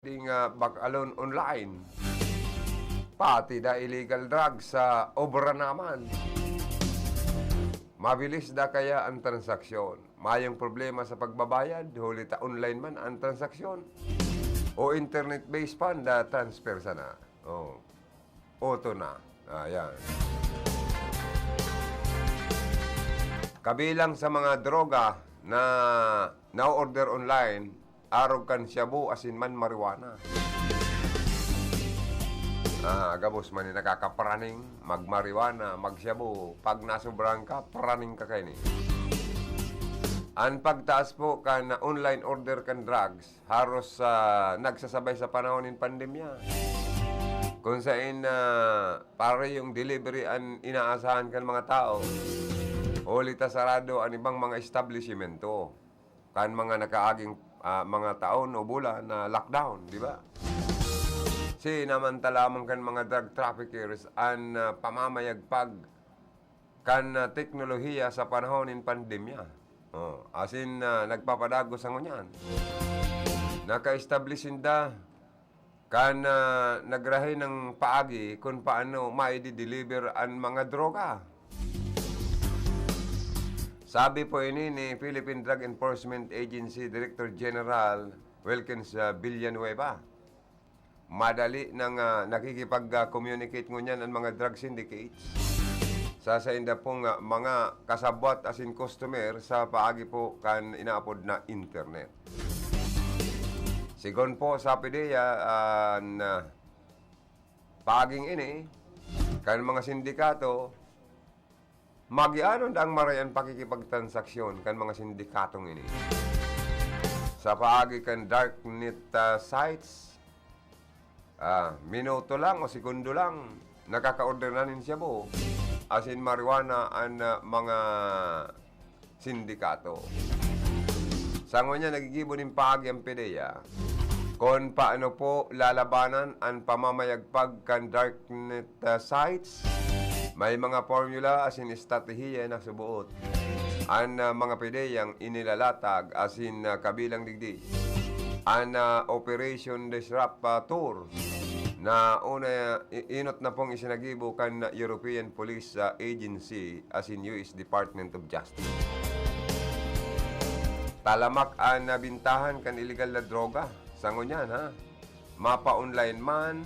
Bakalon online. Pati da illegal drugs sa obra naman. Mabilis da kaya ang transaksyon. Mayong problema sa pagbabayad, huli ta online man ang transaksyon. O internet-based pan da transfer sana. Auto na. Ayan. Kabilang sa mga droga na na-order online, arog kan shabu asin man marijuana. Gabos man ni nakakaparaning, magmarijuana, magshabu. Pag nasobrang ka, paraning ka kayo ni. Ang pagtaas po kan online order kan drugs, haros nagsasabay sa panahon ng pandemya. Kung saan pare yung delivery ang inaasahan kan mga tao, ulita sarado ang ibang mga establishmento. Kan mga nakaaging mga taon o bulan na lockdown, di ba? Sinamantala man kan mga drug traffickers ang pamamayagpag kan teknolohiya sa panahon ng pandemya. Asin nagpapadago sa ngunyan. Naka-establishin da kan nagrahay ng paagi kung paano maidi-deliver ang mga droga. Sabi po ini ni Philippine Drug Enforcement Agency Director General Wilkins Villanueva, madali nang nakikipag-communicate ngunyan ang mga drug syndicates sa inda pong mga kasabwat asin customer sa paagi po kan inaapod na internet. Sigon po sa PDEA paaging ini kan mga sindikato magianon ang marayan pakikipagtransaksyon kan mga sindikatong ini. Sa paagi kan darknet sites, minuto lang o segundo lang, nakaka-order na nin siya po. Asin marijuana ang mga sindikato. Sa ngunya nagigibo ng paagi ang PDEA, kung paano po lalabanan ang pamamayagpag kan darknet sites. May mga formula asin estratehiya na subuot. Ang mga PDEA inilalatag asin kabilang digdi. Ang Operation Disruptor na una inot na pong isinagibo kan European Police Agency asin US Department of Justice. Talamak ang nabintahan kan illegal na droga. Sangon yan ha. Mapa-online man,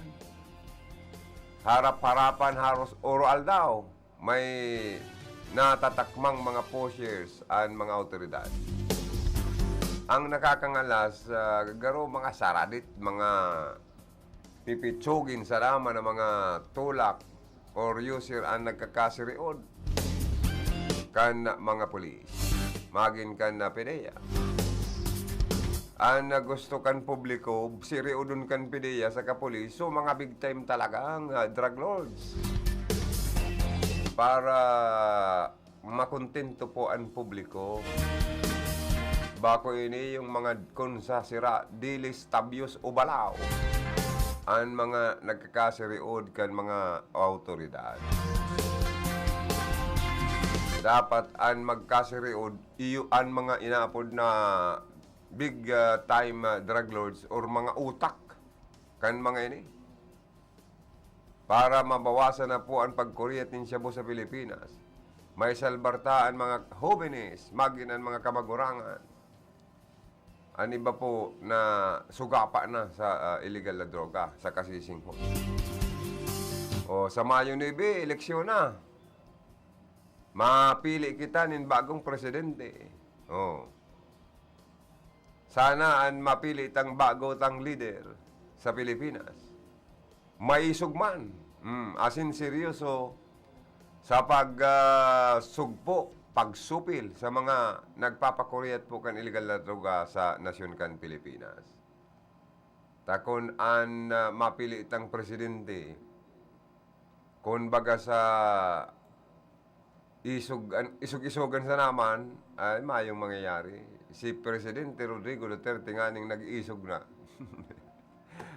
harap-harapan haros oral daw. May natatakmang mga pushers ang mga autoridad. Ang nakakangalas, garo mga saradit, mga pipitsugin sa laman ng mga tulak or user ang nagkakasiriod kan mga pulis. Magin kan na PDEA. Ang gusto kan publiko, siriudon kan PDEA sa kapulis, so mga big time talaga ang drug lords. Para makontento po ang publiko. Bako ini yung mga kunsa sira, dilis, tabyos o balaw. Ang mga nagkakasiriod kan mga autoridad. Dapat ang magkasiriod, iyo ang mga inaapod na big time drug lords or mga utak kan mga ini para mabawasan na po ang pagkuryat ng shabu sa Pilipinas. May salbarta ang mga jóvenes, magin ang mga kamagurangan. Ang iba po na sugapa na sa illegal na droga sa kasising po. O sa Mayo 9, eleksyon na. Mapili kita ng bagong presidente. Sana ang mapili tang bago tang leader sa Pilipinas. May sugman. Asin seryoso sa pagsugpo, pagsupil sa mga nagpapakuryat po kan illegal na droga sa nasyon kan Pilipinas. Takon ang mapili tang presidente, kung baga sa isug-isugan sa naman, ay mayong mangyayari. Si Presidente Rodrigo Duterte nga ning nag-iisog na.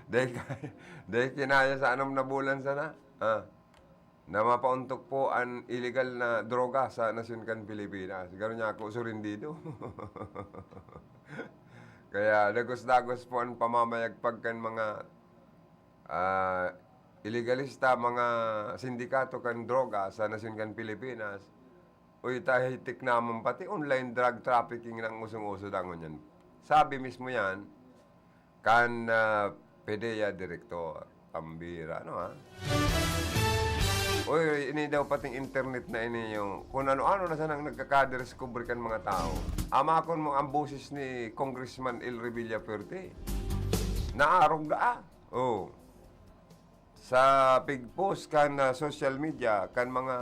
Dahil kinaya sa 6 na bulan sana. Na mapauntok po ang illegal na droga sa nasyon kan Pilipinas. Gano'n niya ako surindido. Kaya dagos-dagos po ang pamamayagpag kan mga illegalista, mga sindikato kan droga sa nasyon kan Pilipinas. Uy, tahitik naman pati online drug trafficking ng usong-uso dangon yan. Sabi mismo yan, kan PDEA Director, pambira, no ha? Uy, ini daw pating internet na ini yung kung ano-ano na sanang nagkakadiscover kan mga tao. Amakon mo ang boses ni Congressman El Revilla Fuerte. Naarog da. Oh. Sa pigpost kan social media, kan mga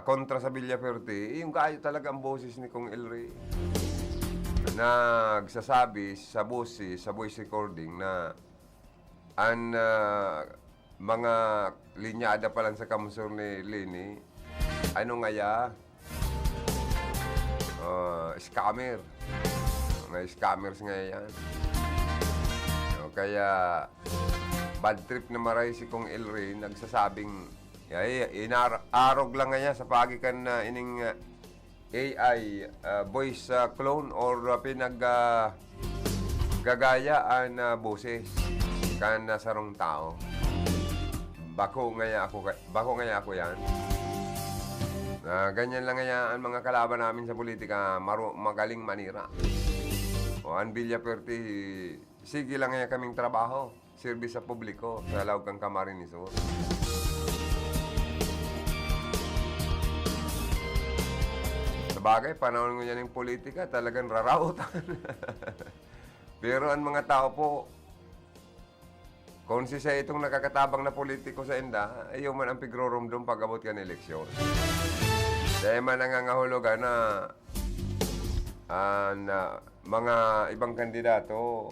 kontra sa Villa Fuerte, yung kayo talaga ang boses ni Kong El Rey. Nagsasabi sa voice recording na ang mga linyada pa lang sa kamsur ni Lini, ano ngaya? Scammer. Mga scammers nga yan. Kaya, bad trip na maray si Kong El Rey, nagsasabing, inarog lang nga sa pagikan na ining AI, voice clone or gagayaan na boses kan sarong tao. Bako ngaya ako yan. Ganyan lang ngaya ang mga kalaban namin sa politika, magaling manira. O ang Villa Fuerte, sige lang ngaya kaming trabaho, service sa publiko, sa lawag kang Camarines Sur. Sabagay, panahon ko yan yung politika, talagang rarautan. Pero ang mga tao po, kung siya itong nakakatabang na politiko sa enda, ayaw man ang pigroromdom pag-abot ka ng eleksyon. Dahil man nangangahulugan na mga ibang kandidato,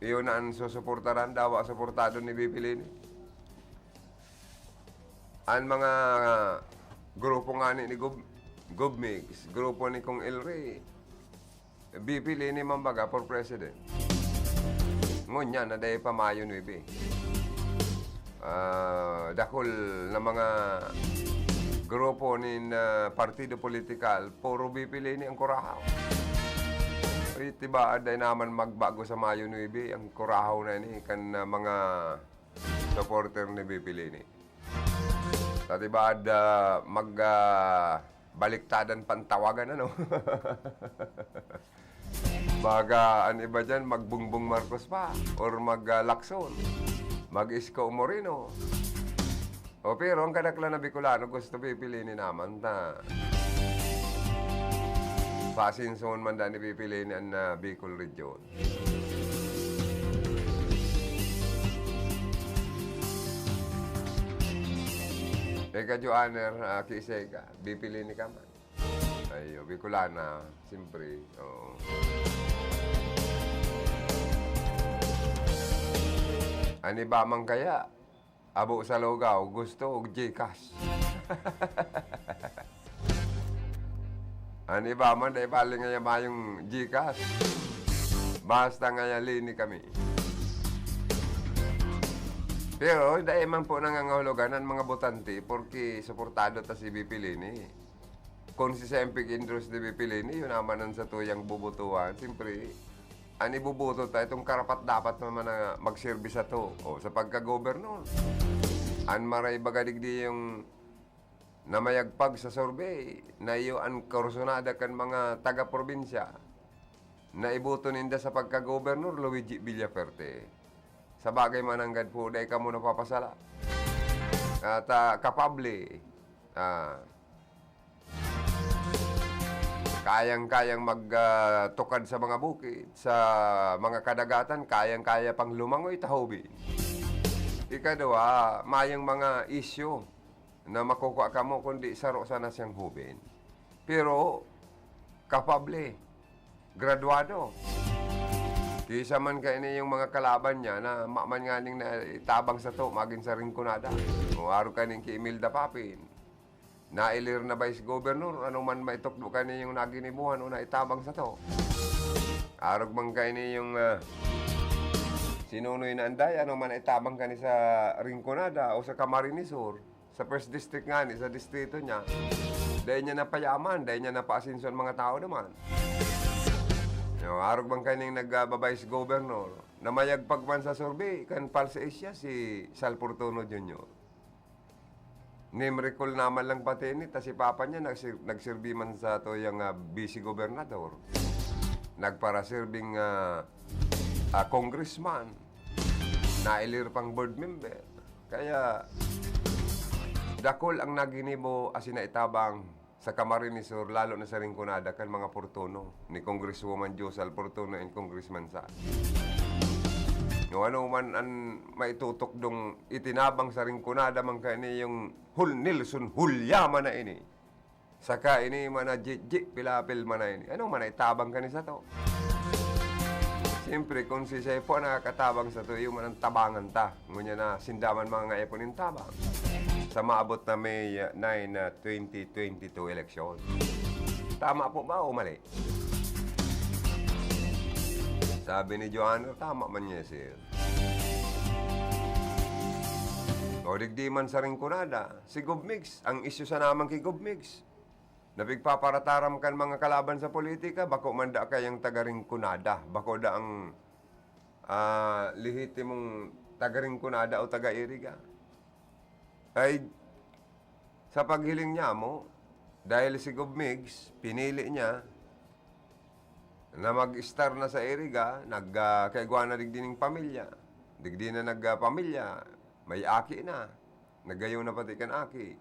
iyon na ang susuportaran, dawa suportado ni BP Lini. Ang mga grupo nga ni Gubmix, grupo ni Kong El Rey, BP Lini mambaga for president. Ngunya na dahil pamayo 9. Dakol na mga grupo ni partido politikal, puro BP Lini ang kurahaw. Tiba dahil naman magbago sa Mayo 9, ang kurahaw na ni kan mga supporter ni BP Lini. Tiba baliktad pantawagan ano. Baga, ang iba dyan, magbungbong Marcos pa, or mag-Lacson, mag-Isko Moreno. O pero ang kadakla na Bicolano, gusto pipiliin naman na pasinson man dahil pipiliin ang Bicol Region. Eka Joaner, kisega, pipiliin ka man. Ay, Bicolana, siyempre. Oo. Ani ba man kaya? Abo sa Logaw, gusto og Gcash. Ani ba man, dahil paling nga mayong Gcash. Basta nga Lini kami. Pero dahil man po nangangahulugan ang mga botante porque suportado ta si BP Lini. Kung si Sempig Indros de BP Lini, yun naman ang sa tuyang bubutuan. Siyempre, ani bubuto tayo itong karapat dapat naman na mag-service to o sa pagka-governor. An maray bagadigdi yung namayagpag sa survey na iyo ang korsunada kan mga taga-probinsya na ibuto ninda sa pagka-governor Luigi Villafuerte. Sa bagay mananggad po, dahil ka muna papasala. At kapable, kayang-kayang magtukad sa mga bukid, sa mga kadagatan, kayang-kaya pang lumangoy tahobin. Ikadwa, mayang mga isyo na makukuha ka mo kundi saro sana siyang hubin. Pero, kapable, graduado. Kisa man ka ini yung mga kalaban niya na maman nga ning na itabang sa to, maging sa ringkunada. O araw ka ning ki Imelda Papin. Nailir na vice governor, ano man maitokdo ka ni yung naginibuhan o naitabang sa to. Araw man ka ini yung sinunoy na anday, ano man itabang ka ni sa ringkunada o sa Camarines Sur. Sa first district nga ni, sa distrito niya. Dahil niya napayaman, dahil niya napaasinson mga tao naman. Yung arog bang kaning nagbabayis governor, namayag pagman sa survey, kan false siya si Sal Portono Jr. Nimrecall naman lang pati ni, si papa niya nagsirbi man sa to yung vice gobernador. Nagpara-serving congressman, nailir pang board member. Kaya, dakol ang naginimo asin na itabang sa Camarines Sur, lalo na sa Rinconada, kan mga Portono, ni Congresswoman Josal Portono and Congressman Sa. No, ano man ang maitutok dong itinabang sa Rinconada man kani yung Nelson Hulyaman na ini. Saka ini mana jik pilapil mana ini. Ano man itabang kani sa to? Siyempre, kung si Sefo nakakatabang sa to, yung manang tabangan ta. Ngunya na sindaman mga eponin tabang. Sa maabot na May 9, 2022 eleksyon. Tama po ba o mali? Sabi ni Joanna, tama man niya, sir. O digdiman sa Rinconada, si Gubmix, ang isyu sa naman kay Gubmix. Napigpaparataram kan mga kalaban sa politika, bako manda kayang taga Rinconada, bako da ang lehitimong taga Rinconada o taga Iriga. Ay, sa paghiling niya mo, dahil si Gubmix, pinili niya na mag-star na sa Iriga, nagkaigwa na digdining pamilya. Digdi na nagpamilya, may aki na. Nagayaw na pati kan aki.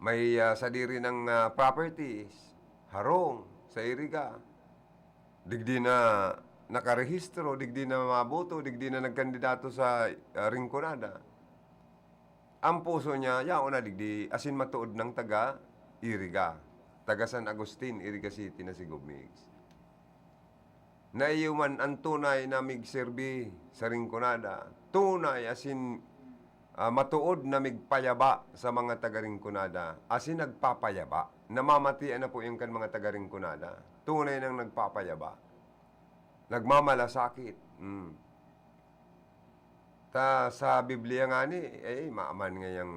May sadiri ng properties, harong sa Iriga. Digdi na nakarehistro, digdi na mabuto, digdi na nagkandidato sa Rinconada. Ang puso niya, yao na digdi, asin matuod ng taga Iriga. Taga San Agustin, Iriga City na si Gubmix. Naiyuman ang tunay na migserbi sa Rinconada. Tunay asin matuod na migpayaba sa mga taga Rinconada. Asin nagpapayaba. Namamatian na po yung kan mga taga Rinconada. Tunay nang nagpapayaba. Nagmamalasakit. Sa Biblia nga ni, maaman ngayang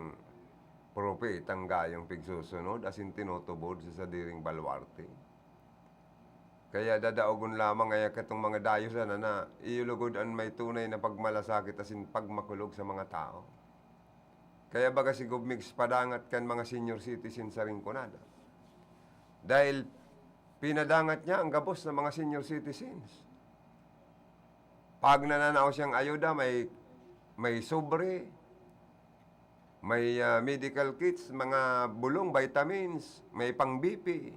propetang gayong pigsusunod, asin tinutubod sa sadiring balwarte. Kaya dadaogon lamang ngaya katong mga dayo sana na iulugod ang may tunay na pagmalasakit asin pagmakulog sa mga tao. Kaya baga si Gubmix padangat kan mga senior citizen sa Rinconada. Dahil pinadangat niya ang gabos ng mga senior citizens. Pag nananaw siyang ayuda, may sobre, may medical kits, mga bulong, vitamins, may pang-BP,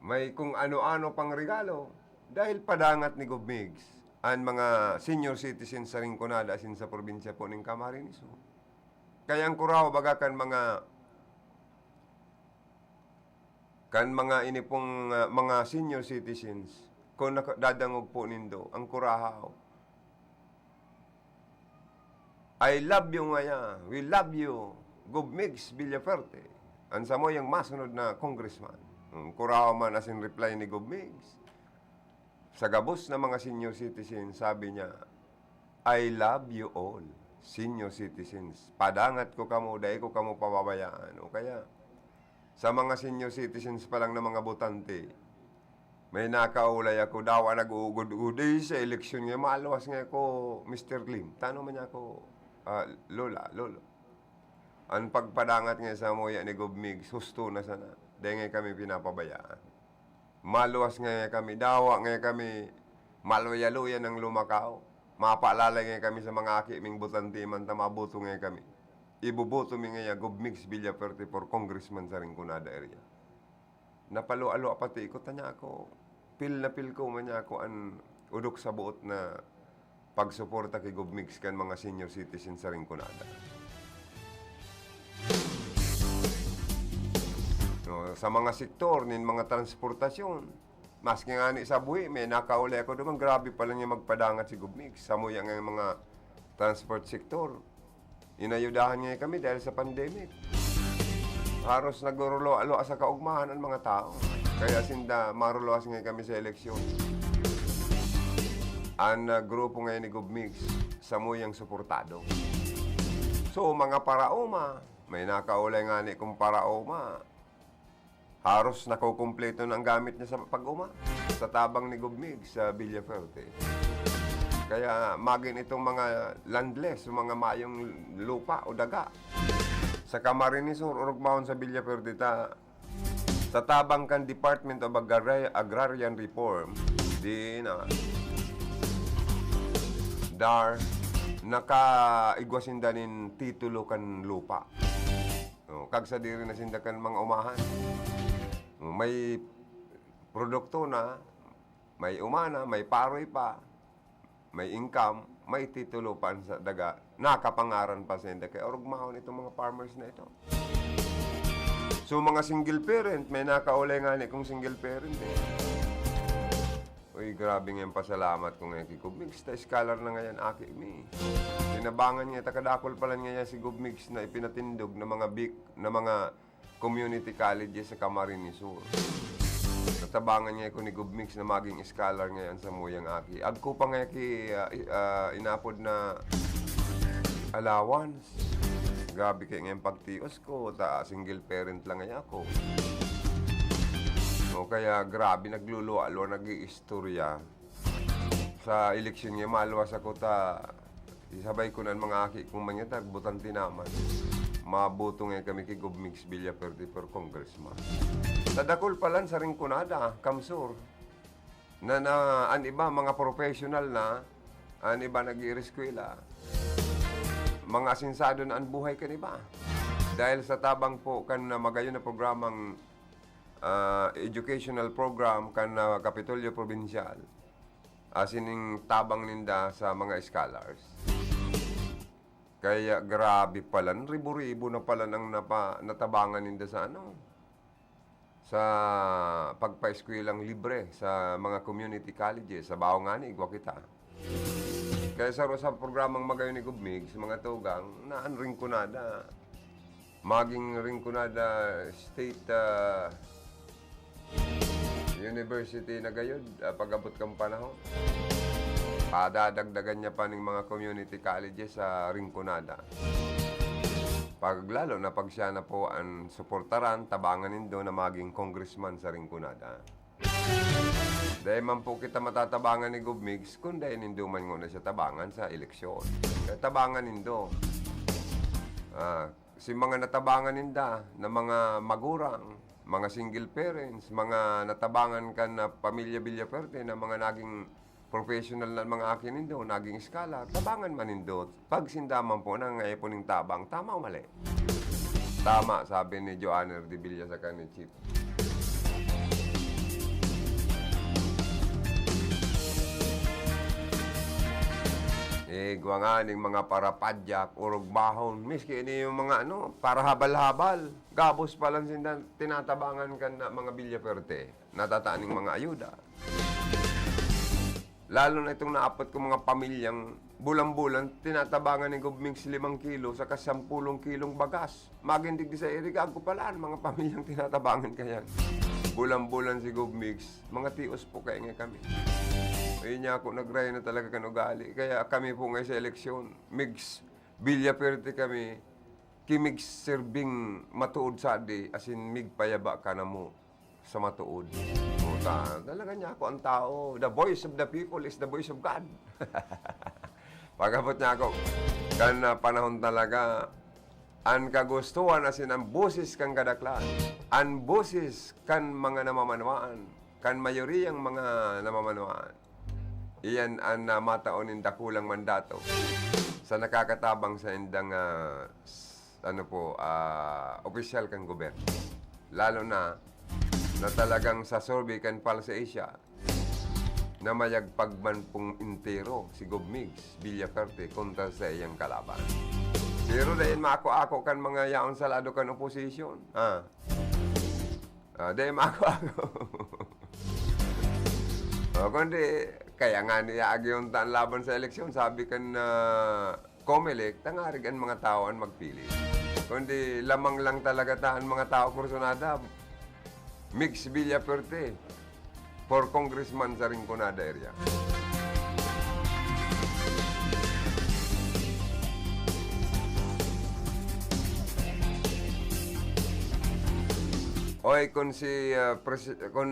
may kung ano-ano pang regalo. Dahil padangat ni Gubmix ang mga senior citizens sa Rinconada asin sa probinsya po ng Camarines Sur. Kaya ang kuraw bagakan mga inipong mga senior citizens kung dadangog po nindo ang kurahaw. I love you ngaya. We love you. Gubmix Villaferte. Ansa mo yung masunod na congressman. Kurahaw man asin reply ni Gubmix. Sa gabos na mga senior citizens, sabi niya, I love you all, senior citizens. Padangat ko kamo, dahil ko kamo pababayaan. O kaya, sa mga senior citizens pa lang na mga botante, may nakaulay ako, daw nag-uugod-ugoy sa eleksyon nga, maalawas nga ako, Mr. Lim. Tanong man niya ako, Lolo. Ang pagpadangat nga sa moya ni Gubmix, husto na sana. Dahil nga kami pinapabayaan. Maluwas nga kami, dawa nga kami, maluya-luya ng lumakaw. Mapaalala nga kami sa mga akiming butante man, mabuto nga kami. Ibubuto mi nga Gubmix Villaferte for congressman sa Rinconada area. Napalo-alo pati ko, tanya ako, pil ko man niya ako ang udok sa buot na pagsuporta kay Gubmix kan mga senior citizen sa Rinconada. No, sa mga sektor, nin mga transportasyon, maski nga ni sa buhi, may nakauli ako naman, grabe pa lang yung magpadangat si Gubmix. Sa muya nga yung mga transport sektor, inayudahan nga kami dahil sa pandemic. Haros nagurulo-alo sa kaugmahan ang mga tao. Kaya sinda maruloas nga kami sa eleksyon. Ang grupo ngayon ni Gubmix, sa muyang suportado. So, mga paraoma, may nakaulay nga ni kung paraoma. Haros nakukumpleto ng gamit niya sa pag-uma sa tabang ni Gubmig sa Villaferte. Kaya maging itong mga landless, mga mayong lupa o daga sa Camarines Sur, Urugmaon sa Villaferte, sa tabang kan Department of Agrarian Reform, di na dar nakaigwasindanin titulo kan lupa. Kag sa diri na sindakan mga umahan. May produkto na, may umana, may paroy pa, may income, may titulo pa sa daga, nakapangaran pa sa hindi. Kaya urugmahon itong mga farmers na ito. So mga single parent, may nakaulay nga ni kung single parent eh. Uy, grabe ngayon pasalamat ko ngayon kay Gubmix. Scholar na ngayon aki mi. Tinabangan niya, takadakol pala niya si Gubmix na ipinatindog na mga community colleges sa Camarines Sur. Natabangan niya ko ni Gubmix na maging scholar ngayon sa Muyang Aki. Agko pa nga inapod na allowance. Grabe kayo ngayon pagtios ko, single parent lang ngayon ako. Kaya grabe, naglulualo, nag-iistorya. Sa eleksyon niya, maluwas ako isabay ko na mga aki kung manyatag, butang tinaman. Mabuto nga kami kay Gubmix Villaferte per congressman. Tadakol palan sa Rinconada, Kamsur. An iba, mga professional na, an iba nag-ireskwela. Mga asinsado na ang buhay kan iba. Dahil sa tabang po kan magayon na programang educational program kan Kapitolyo Provincial. Asining tabang ninda sa mga scholars. Kaya grabe pala, ribo-ribo na pala nang natabangan ninda sa sa pagpa-eskwelang libre sa mga community colleges, sa Baongani, Guakita. Kaya sa programang magayon ni Gubmig, sa mga tugang, naan Rinconada, maging Rinconada State University na gayod, pag-abot kang panahon. Padadagdagan niya pa ng mga community colleges sa Rinconada. Lalo na pag siya na po ang suportaran, tabangan nindo na maging congressman sa Rinconada. Dahil man po kita matatabangan ni Gubmix, kung dahil nindo man na siya tabangan sa eleksyon. Kaya tabangan nindo. Si mga natabangan ninda na mga magurang, mga single parents, mga natabangan ka na pamilya Villaferte na mga naging professional na mga akin nindo, naging scholar, tabangan man nindo. Pag sindaman po na ngayon po ng tabang, tama o mali? Tama, sabi ni Joanner de Villa sa kanil chief. Guwanganing mga parapadyak, urugmahon, miski ini yung mga para habal-habal. Gabos pa lang sindan, tinatabangan ka na mga Villaferte, natataaning mga ayuda. Lalo na itong naapot ko mga pamilyang bulan-bulan, tinatabangan ni Gubmix 5 kilo sa 10 kilong bagas. Magindig di sa irigag ko pala, mga pamilyang tinatabangan ka yan. Bulan-bulan si Gubmix, mga tios po kaya nga kami. Ayun niya ako, nag-ray na talaga kan ugali. Kaya kami po ngayon sa eleksyon, Migs Villaferte kami, kimig serving matuod sa di, as in mig payaba ka na mo sa matuod. Talaga niya ako ang tao. The voice of the people is the voice of God. Pagkabot niya ako, kan panahon talaga, ang kagustuhan asin ang busis kang kadaklan, ang busis kan mga namamanwaan, kan mayoriyang mga namamanwaan. Iyan ang mataonin dakulang mandato sa nakakatabang sa indang opisyal kang gobyerno. Lalo na talagang sa survey kan pal sa Asia na mayagpagman pong intero si Gubmix Villaferte kontra sa iyang kalaban. Pero dahil mako-ako kan mga yaon sa lado kan oposisyon. Dahil mako-ako. Kundi, kaya nga niya yung laban sa eleksyon, sabi kan Comelec, tangarig ang mga tao ang magpili. Kundi lamang lang talaga taan mga tao kursunada, Mix Villaferte for congressman sa Rinconada area. Oy, kung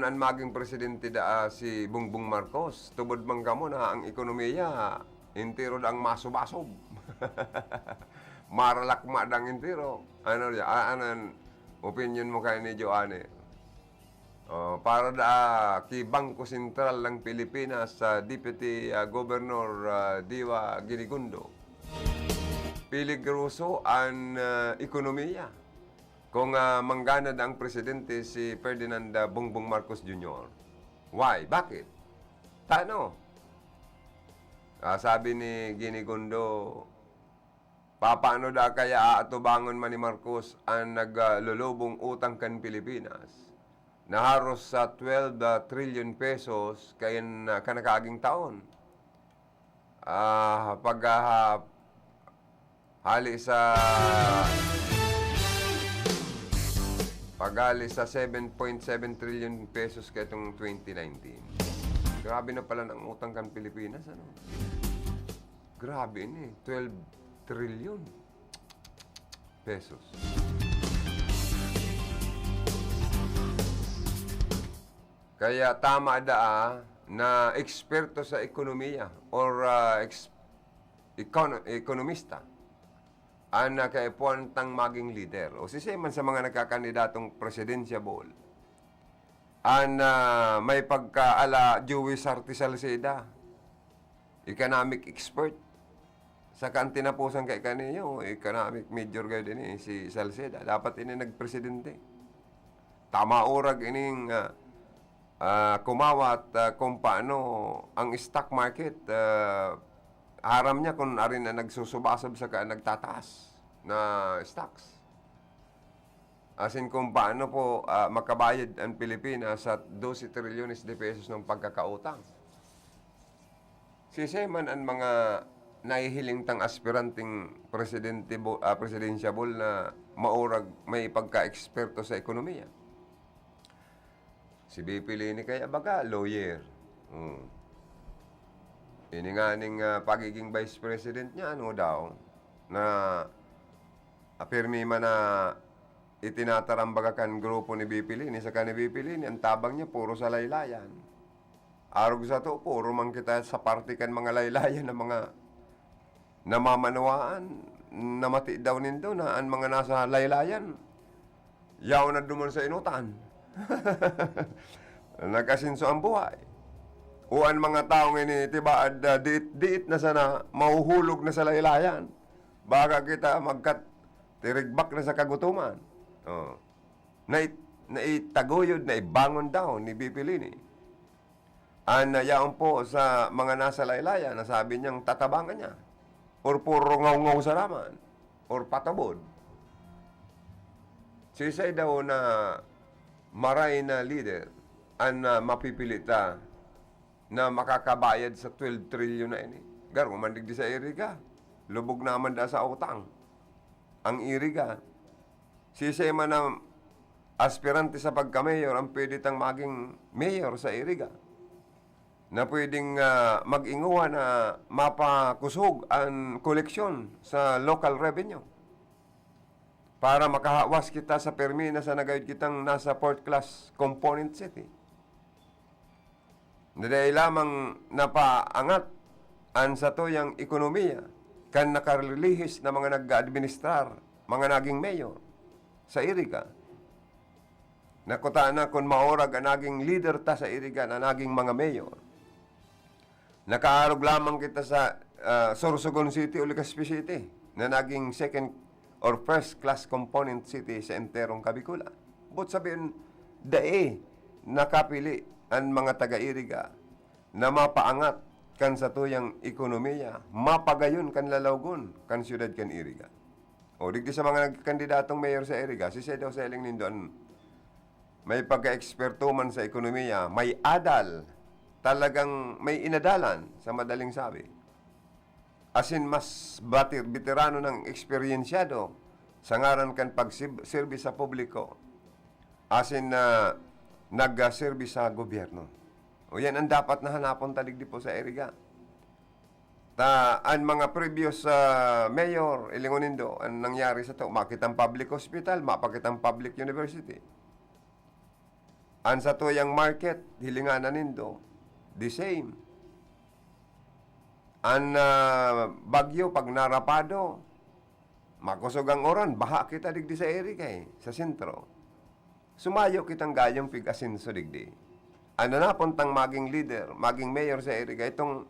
ang maging presidente da si Bongbong Marcos, tubod man kamo na ang ekonomiya, intiro lang masobasob. Maralak madang intiro. Ano ya, anan opinion mo kay ni Joanne? Para da ki Bangko Sentral ng Pilipinas sa Deputy Governor Diwa Ginigundo. Peligroso ang ekonomiya. Kung mangganad ang presidente si Ferdinand Bongbong Marcos Jr. Why? Bakit? Tano? Sabi ni Ginigundo, papaano da kaya aatubangon man ni Marcos ang naglulubong utang kan Pilipinas na haros sa 12 trillion pesos kayan kanakaaging taon. Hali sa 7.7 trillion pesos katong 2019. Grabe na pala ng utang kan Pilipinas, ano? Grabe ini, 12 trillion pesos. Kaya tama na eksperto sa ekonomiya or ekonomista ang nakaipuan tang maging leader. O man sa mga nagkakandidatong presidensyable, ang may pagkaala Joey Sarti Salceda, economic expert. Sa tinapusan kay kaniyo, economic major kayo din si Salceda. Dapat ini nagpresidente. Tama orag ining kumawat kung paano ang stock market haram niya kung arin na nagsusubasab sa nagtataas na stocks. As in kung paano po makabayad ang Pilipinas sa 12 trilyones de pesos ng pagkakautang. Man ang mga nahihiling tang aspiranting presidensyable na maurag may pagka-eksperto sa ekonomiya. Si BP Lini kaya baga lawyer. Ini nga ning pagiging vice president niya, ano daw, na apirmi man na itinatarambaga kan grupo ni BP Lini, sa kan ni BP Lini, ang tabang niya puro sa laylayan. Arog sa to, puro man kita sa party kan mga laylayan na mga namamanawaan, namati daw nindo na ang mga nasa laylayan, yaw na duman sa inutan. Nagkasinso ang buhay. O ang mga taong ini, tiba, diit na sana, mahuhulog na sa laylayan. Baka kita tirigbak na sa kagutuman. Naitaguyod, naibangon daw ni BP Lini. Yaon po sa mga nasa laylayan, nasabi niyang tatabangan niya. Or puro ngaw-ngaw sa laman. Or patabod. Sisay daw na maray na leader ang mapipilita na makakabayad sa 12 trillion na ini. Garo, mandigdi sa iriga. Lubog naman da sa utang. Ang iriga. Sisay man na aspirante sa pagka-mayor ang pwede tang maging mayor sa iriga. Na pwedeng mag-inguha na mapakusog ang koleksyon sa local revenue. Para makahawas kita sa permi na sa nagayod kitang nasa fourth class component city. Dahil lamang napaangat ang sa toyang ekonomiya kan nakarelihis na mga nag-administrar, mga naging mayor sa iriga. Nakutaan na kung maorag ang naging leader ta sa iriga na naging mga mayor. Nakaarog lamang kita sa Sorsogon City o Legazpi City na naging second or first class component city sa enterong Kabikula. But sabihin, nakapili ang mga taga-iriga na mapaangat kan sa tuyang ekonomiya, mapagayon kan lalawgon kan siyudad kan iriga. O digdi sa mga nagkandidatong mayor sa iriga, si Sedo Seling nindon, may pagka-eksperto man sa ekonomiya, may adal, talagang may inadalan sa madaling sabi. As in, mas veterano ng eksperyensyado sa ngaran kan pag-serbi sa publiko. As in, nag-serbi sa gobyerno. O yan ang dapat na hanapon taligdi po sa iriga. Ang mga previous mayor, Ilingonindo, ang nangyari sa to, makitang public hospital, mapakitang public university. An sa tuyang market, hilinganan nindo, the same. An bagyo, pag narapado, makusog ang oran, baha kita digdi sa eri kay, sa sentro. Sumayo kitang gayong pig-asinso digdi. Ano na puntang maging leader, maging mayor sa eri kay, itong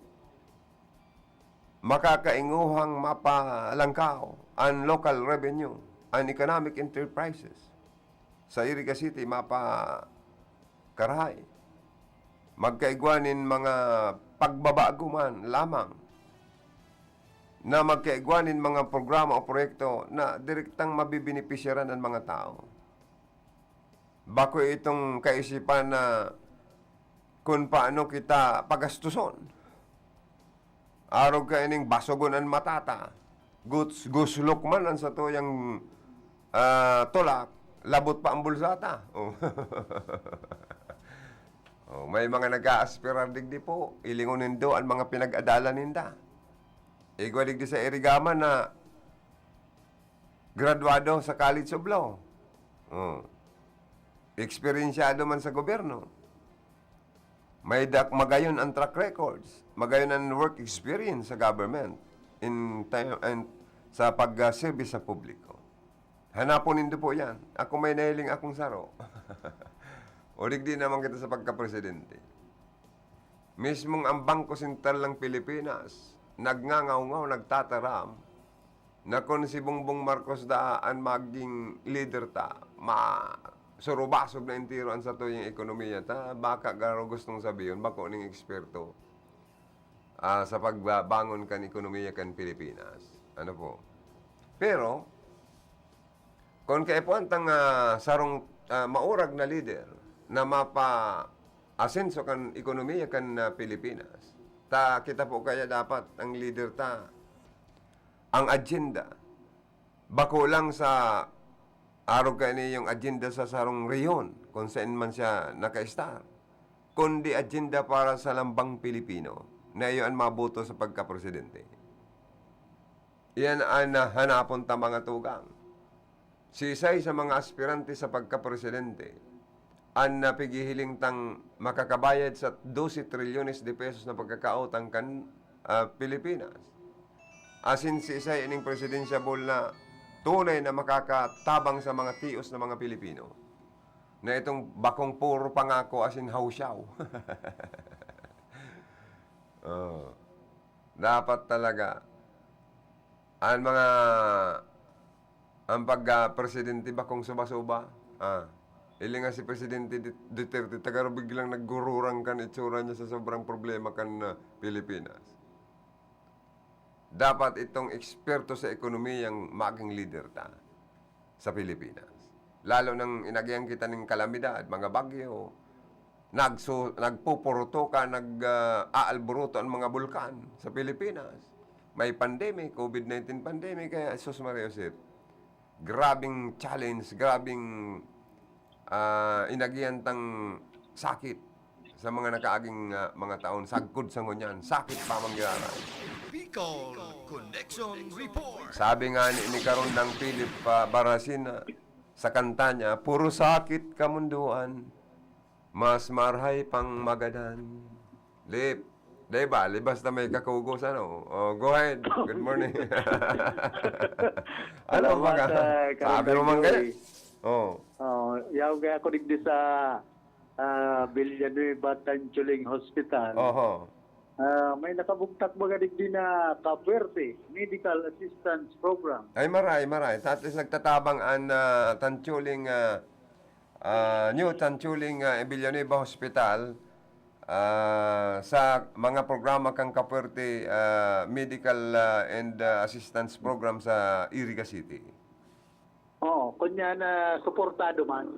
makakainguhang mapalangkaw ang local revenue, ang economic enterprises sa Iriga City mapakarahay. Magkaigwanin mga pagbabago man lamang na magkaigwanin mga programa o proyekto na direktang mabibinipisyaran ng mga tao. Bako itong kaisipan na kung paano kita pagastuson. Araw ka ining basogon ang matata. Guslok man ang sa tuyang tulak, labot pa ang bulsata. Oh. Oh, may mga nag-aaspirar digdi po. Ilingunin do ang mga pinag-adalan ninda. Igwa digdi sa Irigaman na graduado sa College of Law. Oh. Eksperyensyado man sa gobyerno. May magayon ang track records, magayon ang work experience sa government in time and sa pag-service sa publiko. Hanapon nindo po yan. Ako may nahiling akong saro. O digdi naman kita sa pagka-presidente. Mismong ang Bangko Sentral ng Pilipinas, nagngangaw-ngaw, nagtataram, na kung si Bongbong Marcos daan maging leader ta, surubasog na intiroan sa tuyong ekonomiya ta, baka garo gustong sabihin, bako ning eksperto sa pagbangon kan ekonomiya kan Pilipinas. Ano po? Pero, kung kaipuan sarong maurag na leader na mapa-asenso kan ekonomiya kan Pilipinas, kita po kaya dapat ang leader ta, ang agenda, bako lang sa araw ka yung agenda sa sarong reyon, kung saan man siya naka-star, kundi agenda para sa lambang Pilipino, na iyon mabuto sa pagka-presidente. Iyan ang hanapon ta mga tugang. Sisay sa mga aspirante sa pagka-presidente, ang napigihiling tang makakabayad sa 12 trilyones de pesos na pagkakautang kan Pilipinas. Asin sisay ining presidensyable na tunay na makakatabang sa mga tios ng mga Pilipino. Na itong bakong puro pangako asin hausyaw. Dapat talaga ang pagka-presidente bakong suba-suba. Ili nga si Presidente Duterte, taga biglang naggururang kan itsura niya sa sobrang problema kan Pilipinas. Dapat itong eksperto sa ekonomiyang maging leader ta sa Pilipinas. Lalo nang inagyan kita ng kalamidad, mga bagyo, nagpupuruto ka, aalburuto ang mga bulkan sa Pilipinas. May pandemic, COVID-19 pandemic, kaya Jesus Maria Josep, grabing challenge, grabing inagyan tang sakit sa mga nakaaging mga taon. Sagkod sa ngunyan, sakit pa mangyaran. Bicol Connection Report. Sabi nga ni karon ng Philip Barasin sa kanta niya, puro sakit kamunduan, mas marhay pang magadan. Lip, diba? Libas na may kakugos, ano? Oh, go ahead. Good morning. Ano mga? Sabi mo man kaya? Oh. Yaw kaya ako digdi sa Villanueva Tanchuling Hospital. Oho. May nakabugtak mga digdi na Capuerte Medical Assistance Program. Ay maray. Tatis nagtatabang ang Tanchuling New Tanchuling Villanueva Hospital sa mga programa kang Capuerte Medical and Assistance Program sa Iriga City. Kunya na suportado man.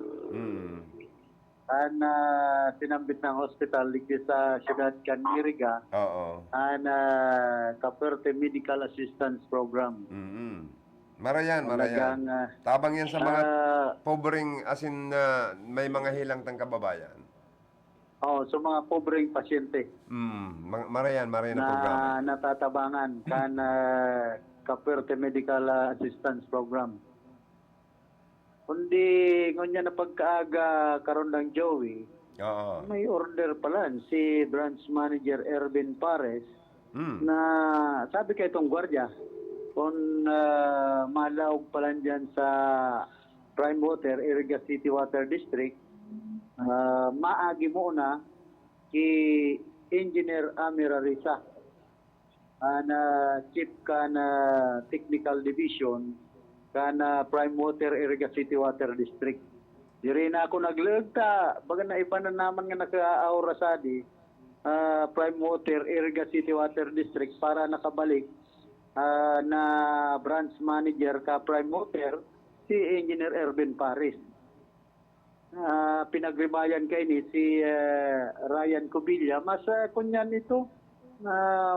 Sinambit ng hospital ligdi sa siyudad kan Iriga. Oo. Capuerte Medical Assistance Program. Marayan. Tabang yan sa mga pobreng asin may mga hilang tang kababayan. So mga pobreng pasyente. Marayan na programa. Natatabangan kan Capuerte Medical Assistance Program. Kundi ngunya na pagkaaga karon ng Joey, Oo. may order pala si branch manager Ervin Pares Mm. na sabi kay itong gwardiya kung malawag pala dyan sa Prime Water, Iriga City Water District, maagi mo na ki Engineer Amir Arisa na chief ka na technical division ka na Prime Water Iriga City Water District. Diri na ako naglagta, baga na ipanan naman nga naka-aura sa di, Prime Water Iriga City Water District para nakabalik na branch manager ka Prime Water si Engineer Ervin Paris. Pinagribayan kay ni si Ryan Cubilla mas kunyan ito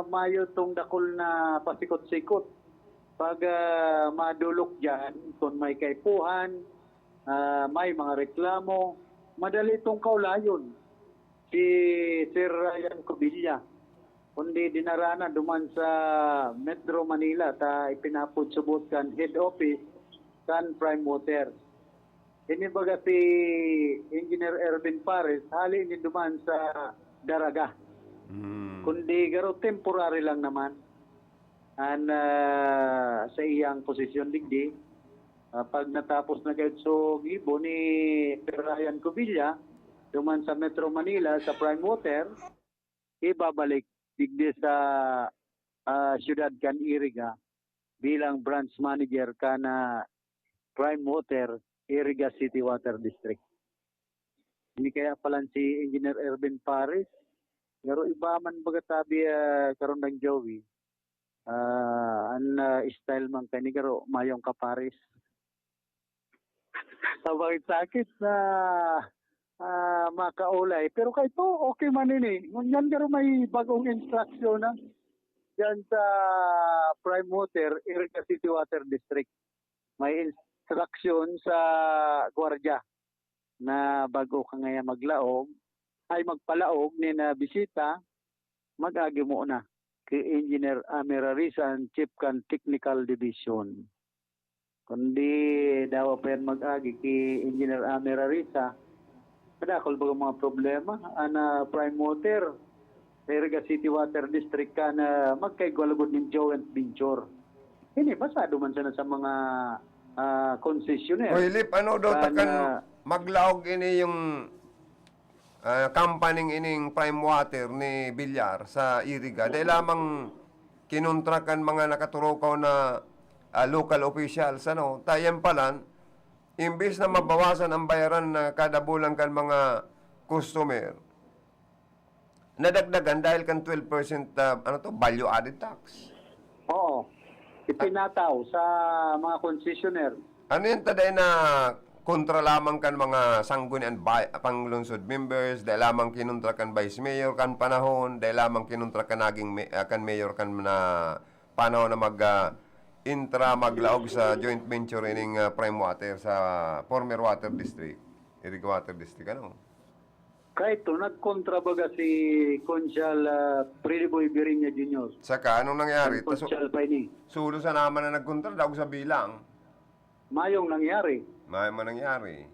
mayo tong dakol na pasikot-sikot pag madulok dyan kung may kaipuhan may mga reklamo madali itong kaulayon si Sir Ryan Cubilla kundi dinarana duman sa Metro Manila ta ipinaputsubot kan head office kan Prime Water. Ini baga si Engineer Ervin Pares, hali ni duman sa Daraga. Kundi garo temporary lang naman. Sa iyang posisyon digdi, pag natapos na kayo so gibo ni Ryan Cubilla, duman sa Metro Manila, sa Prime Water, ibabalik digdi sa Siyudad kan Iriga bilang branch manager ka na Prime Water Iriga City Water District. Hindi kaya pala si Engineer Ervin Paris. Pero iba man baga tabi karon ng Joey. Style man kani karo mayong ka Paris. Sabay sakit na makaulay. Pero kay to okay man ini. Ngunyan karo may bagong instruction na diyan sa Prime Water Iriga City Water District. May instruction sa gwardiya na bago ka ngaya maglaog ay magpalaog ni na bisita mag-agi mo na kay Engineer Amir Arisan Chief kan Technical Division kundi daw pa yan mag-agi kay Engineer Amir Arisa kadakol ba mga problema ana Prime Water Iriga City Water District ka na magkaigwalagod ng joint venture ini basado man sana sa mga concessionaire. Hoy, Lip, ano daw takan maglaog ini yung company ining Prime Water ni Villar sa Iriga. Dahil lamang kinontrakan mga nakaturukaw na local officials. Ano? Tayan palan, imbis na mabawasan ang bayaran na kada bulan kan mga customer, nadagdagan dahil kan 12% value added tax. Oo. Ipinataw sa mga concessionaire. Ano yung taday na kontra lamang kan mga sanggunian panglungsod members, dahil lamang kinontra kan vice mayor kan panahon, dahil lamang kinontra kan naging kan mayor kan na panahon na maglaog sa joint venture ining Prime Water sa former Water District, Iriga Water District, ano? Kahit to, nagkontra baga si Conchal Freddy Boy Birinya Jr. Saka, anong nangyari? Conchal Paini. Sulo sa naman na nagkontra, daw sa bilang. Mayong nangyari. May nangyari.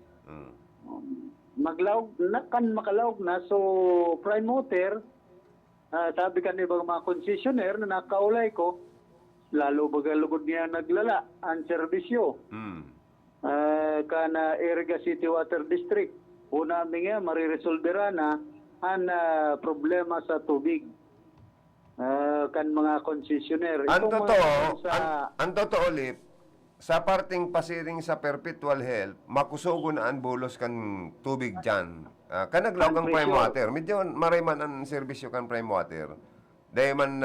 Maglaog na kan makalaog na so Prime Water sabi kan ibang mga concessionaire na nakaulay ko lalo baga lugod niya naglala ang serbisyo kana Iriga City Water District una nga mariresolvera na ang problema sa tubig kan mga concessionaire ang totoo Lip, sa parting pasiring sa perpetual health, makusugo na ang bulos kan tubig dyan. Kanaglaw kang Prime Water. Medyo marayman ang serbisyo kan Prime Water. Dahil man,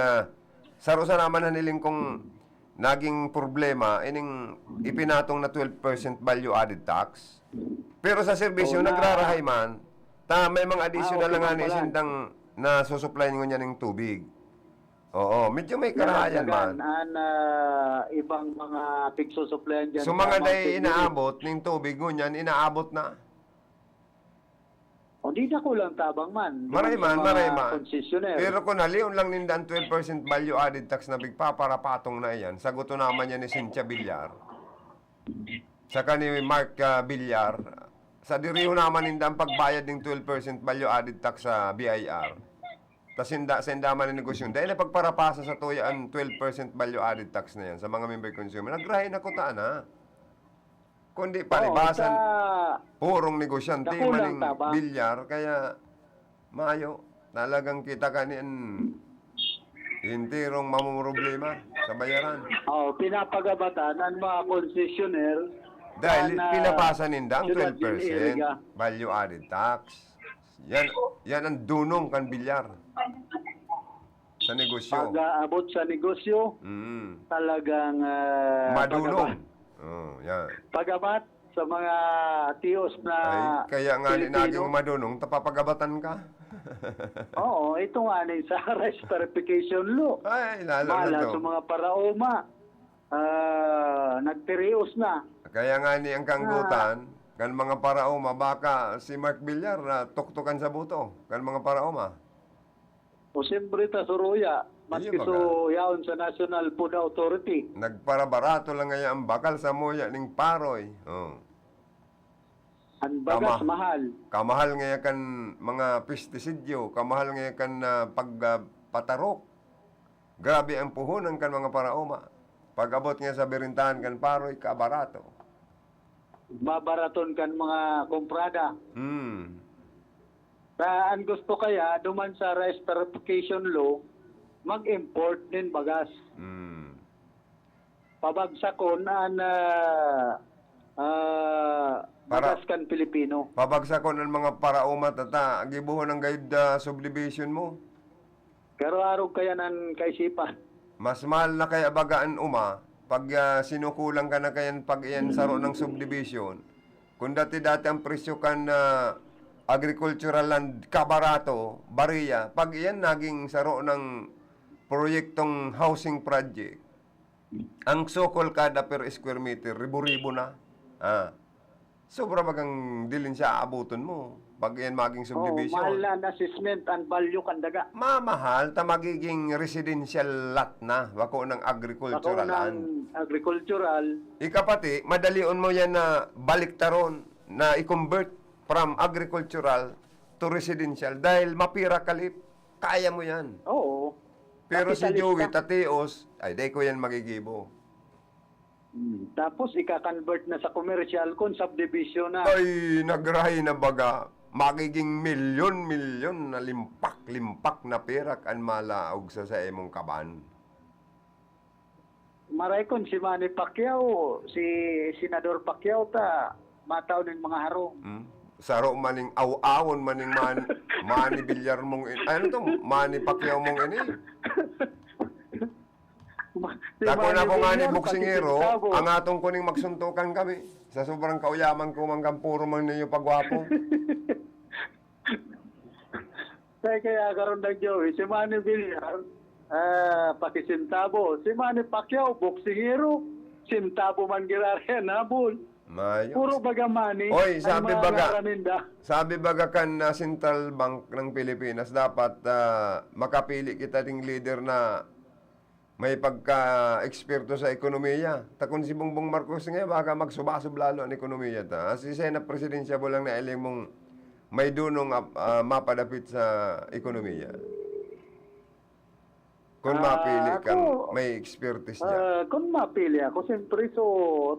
sarusa naman haniling kong naging problema, ining ipinatong na 12% value added tax. Pero sa serbisyo, nagrarahay man, may mga additional lang nga isindang na susupply nyo niya ng tubig. Oo, medyo may karahayan man. Ibang mga pigsusuplayan dyan. So mga day inaabot ng tubig ngunyan, inaabot na. O di na ko lang tabang man. Marayman. Concessionaire. Pero kung halion lang nindan 12% value added tax na bigpa para patong na yan, saguto naman yan ni Cynthia Villar. Saka ni Mark Villar, sa diriho naman hindi ang pagbayad ng 12% value added tax sa BIR. Tapos senda man ng negosyo. Dahil na pagparapasa sa tuya ang 12% value added tax na yan sa mga member consumer. Nagrahin ako na. Kundi palibasan, purong negosyante maning taba. bilyar, kaya mayo, talagang kita ka niyan intirong mamumroblema sa bayaran. Pinapagabatan ang mga concessionaire Dahil na pinapasa ninda ang siyudad 12% area. value added tax. Yan ang dunong kan bilyar sa negosyo. pag-aabot sa negosyo, talagang Madunong. Oh, yan. pagabat sa mga tios na Ay, kaya nga ni Pilipino. naging madunong, tapapagabatan ka. Oo, ito nga ni sa rice verification law. Ay, lalo na Mala to. sa mga paraoma, nagtirios na. Kaya nga ni ang kanggutan, kan mga paraoma, baka si Mark Villar na tuktukan sa buto. Kan mga paraoma. O siyempre ta suruya, maski Iyo, so yaon sa National Food Authority. Nagparabarato lang ngayon ang bakal sa muya ning paroy. Oh. Ang bagas Tama. mahal. Kamahal ngayon kan mga pestisidyo, kamahal ngayon kan pagpatarok. Grabe ang puhunan kan mga paraoma. Pag abot nga sa berintahan kan paroy, kabarato. Babaraton kan mga komprada. Ang gusto kaya, duman sa rice verification law, mag-import din bagas. Pabagsakon ang bagas kan Pilipino. Pabagsakon ang mga paraoma tata, gibuhon ang guide subdivision mo. Pero araw kaya ng kaisipan. Mas mahal na kaya bagaan pag sinukulang ka na kayan pag iyan saro ng subdivision. Kung dati-dati ang presyo kan agricultural land kabarato, bariya, pag iyan naging saro ng proyektong housing project, ang sokol kada per square meter, ribo-ribo na. Sobra bagang dilin siya aabuton mo. Pag iyan maging subdivision. Mahal na assessment and value kandaga. Mamahal, ta magiging residential lot na. Wako ng agricultural Ako land. ng agricultural, Ikapati, madalion mo yan na baliktaron, na i-convert from agricultural to residential dahil mapira kalip. Kaya mo yan. oo. Pero si Kapitalista. Joey Tatios, ay di ko yan magigibo. Tapos ika-convert na sa commercial kung subdivision na. Ay, nagrahay na baga. Magiging milyon-milyon na limpak-limpak na perak ang malaog sa emong kaban. Maray kon si Manny Pacquiao, si Senador Pacquiao ta mataw ng mga harong. Saro maning aw-awon maning mani bilyar mong ano to mani Pacquiao mong ini. Dako na ko nga ni boksingero, ang atong kuning magsuntukan kami. Sa sobrang kauyaman ko manggang puro man ninyo pagwapo. Kaya karon ng Joey, si Manny Villar, pakisintabo. Si Manny Pacquiao, boksingero, sintabo man girarya nabol. Mayo. Puro baga money. Oy, sabi ang mga baga, naraninda. sabi baga kan Central Bank ng Pilipinas, dapat makapili kita ding leader na may pagka-eksperto sa ekonomiya. Takon si Bongbong Marcos nga, baka magsubasub lalo ang ekonomiya ta. Si Senate Presidensya lang na iling mong may dunong mapadapit sa ekonomiya. Kung mapili kang may expertise niya. Kung mapili ako, siyempre, so,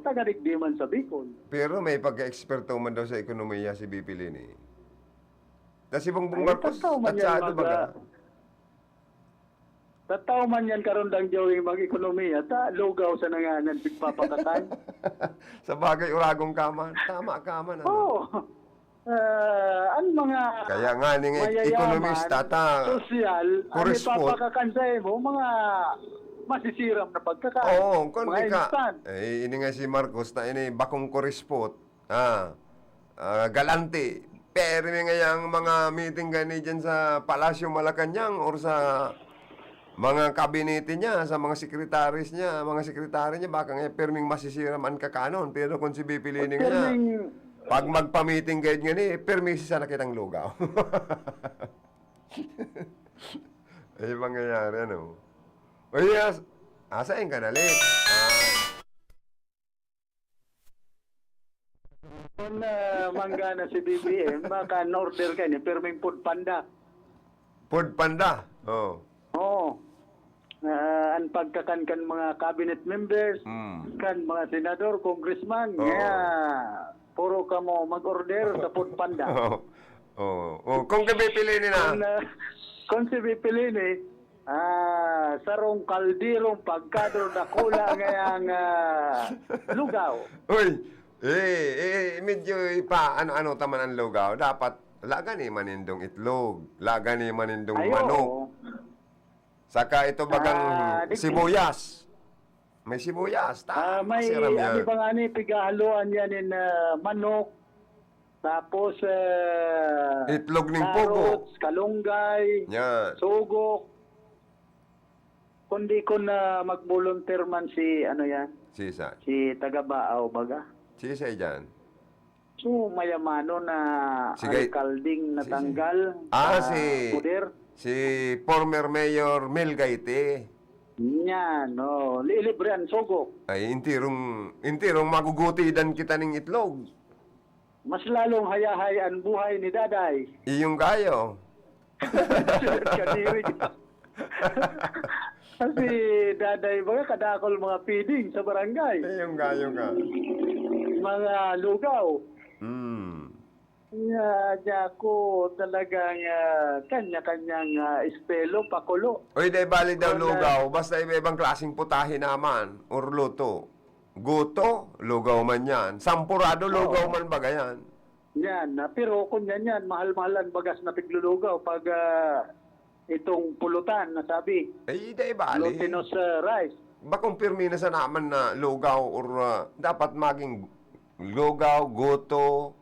taga-digdiman sa Bicol. Pero may pagka-eksperto man daw sa ekonomiya si BP Lini. Tapos si Bongbong Ay, Marcos, tataw man yan tatsado baga. Tataw man yan karon dang Joey mag-ekonomiya, lugaw sa nanganan, pagpapakatay. Sa bagay, uragong kaman. Tama kaman. Ano? Oo. Ang mga Kaya nga, ning ekonomista, sosyal, ang correspond. ipapakakansay mo, mga masisiram na pagkakain. Oo, kung mga ka. instant. Ini nga si Marcos na ini bakong korispot. Galante. Pero nga yung mga meeting gani dyan sa Palasyo Malacanang or sa mga kabinete niya, sa mga sekretaris niya, baka nga perming masisiram ang kakanon. Pero kung si BP Lini nga, pag magpa-meeting guide nga ni, permisi sana kitang lugaw. Ay, mangyayari, ano? O yes, asain ka na, Lit. Kung manggana si BBM, baka order ka niya, perming food panda. Food Panda. Oh. Oo. Ang pagkakan mga cabinet members, kan mga senador, congressman, Oo. kaya puro ka mo mag-order sa food panda. Oh. Kung pipiliin Kung, na. kung si Pipilini, sarong kaldirong pagkadro na kula ngayang lugaw. Uy, medyo ano taman ang lugaw. Dapat laga ni manindong itlog, laga ni manindong manok. Saka ito bagang sibuyas. May sibuyas. May Siram yan. ano bang ani pigahaluan yan in manok, tapos Itlog ng pugo. carrots, kalunggay, Yan. sugok. Kundi ko na mag-volunteer man si ano yan, Sisa. si taga-Baaw baga. Sisa dyan. So mayamano na Sige. alkalding natanggal si poder. si former Mayor Mel Gaite. Yan, no. Libre ang sugok. Ay intirong magugutidan kita ng itlog. Mas lalong hayahay ang buhay ni Daday. Iyong gayo. Kadiri. Kasi Daday baga kadakol mga feeding sa barangay. Iyong gayo ka. Mga lugaw. Niya ko talagang kanya-kanyang estilo, pakulo. Uy, day bali daw lugaw. Basta iba-ibang klaseng putahe naman. Or luto. Guto, lugaw man yan. Sampurado, lugaw man baga yan. Yan, pero kung yan, mahal-mahalan bagas na piglulugaw pag itong pulutan na sabi. Ay, day bali. Glutinous rice. Bakong pirmi na sa naman na lugaw or dapat maging lugaw, guto,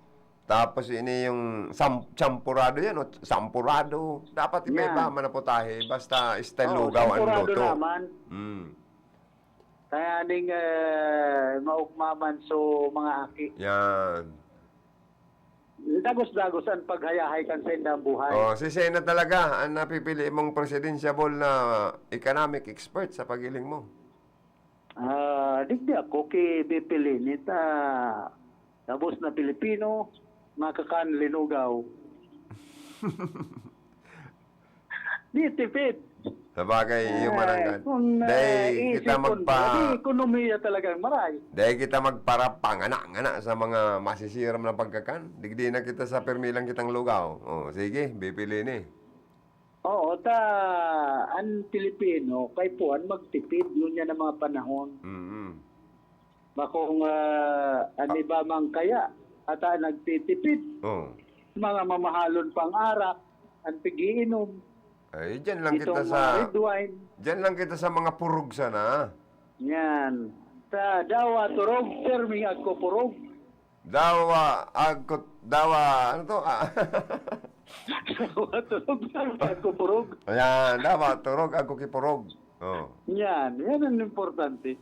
tapos ini yung sampurado yan, o sampurado. Dapat iba-iba man na putahe. Basta style lugaw ang sampurado luto. naman. Kaya ning maukmaman so mga aki. Yan. Dagos-dagos ang paghayahay kan sa indang buhay. Oh, si Sena talaga ang napipili mong presidential na economic expert sa pagiling mo. Digdi ako kay Bipilin ita tapos na Pilipino makakan linugaw. Di tipid. Sabagay, yung mananggan. Kung Dahil kita di ekonomiya talagang maray. Dahil kita magparapangana-ngana sa mga masisiram na pagkakan. Digdi na kita sa permilang kitang lugaw. Oh, sige, bipili ni. Oo, ang Pilipino, kay puan magtipid, yun yan ang mga panahon. Bakong ani ba mang kaya, at nagtitipid, mga mamahalon pang arak, ang pigiinom, Ay, dyan lang kita itong sa... red wine. Dyan lang kita sa mga purug sana. Yan. Sa dawa turog, terming ako purog. Dawa, ano to? Dawa turog, terming ako purog. Ayan, dawa, turog, ako kipurog. Oh. Yan ang importante.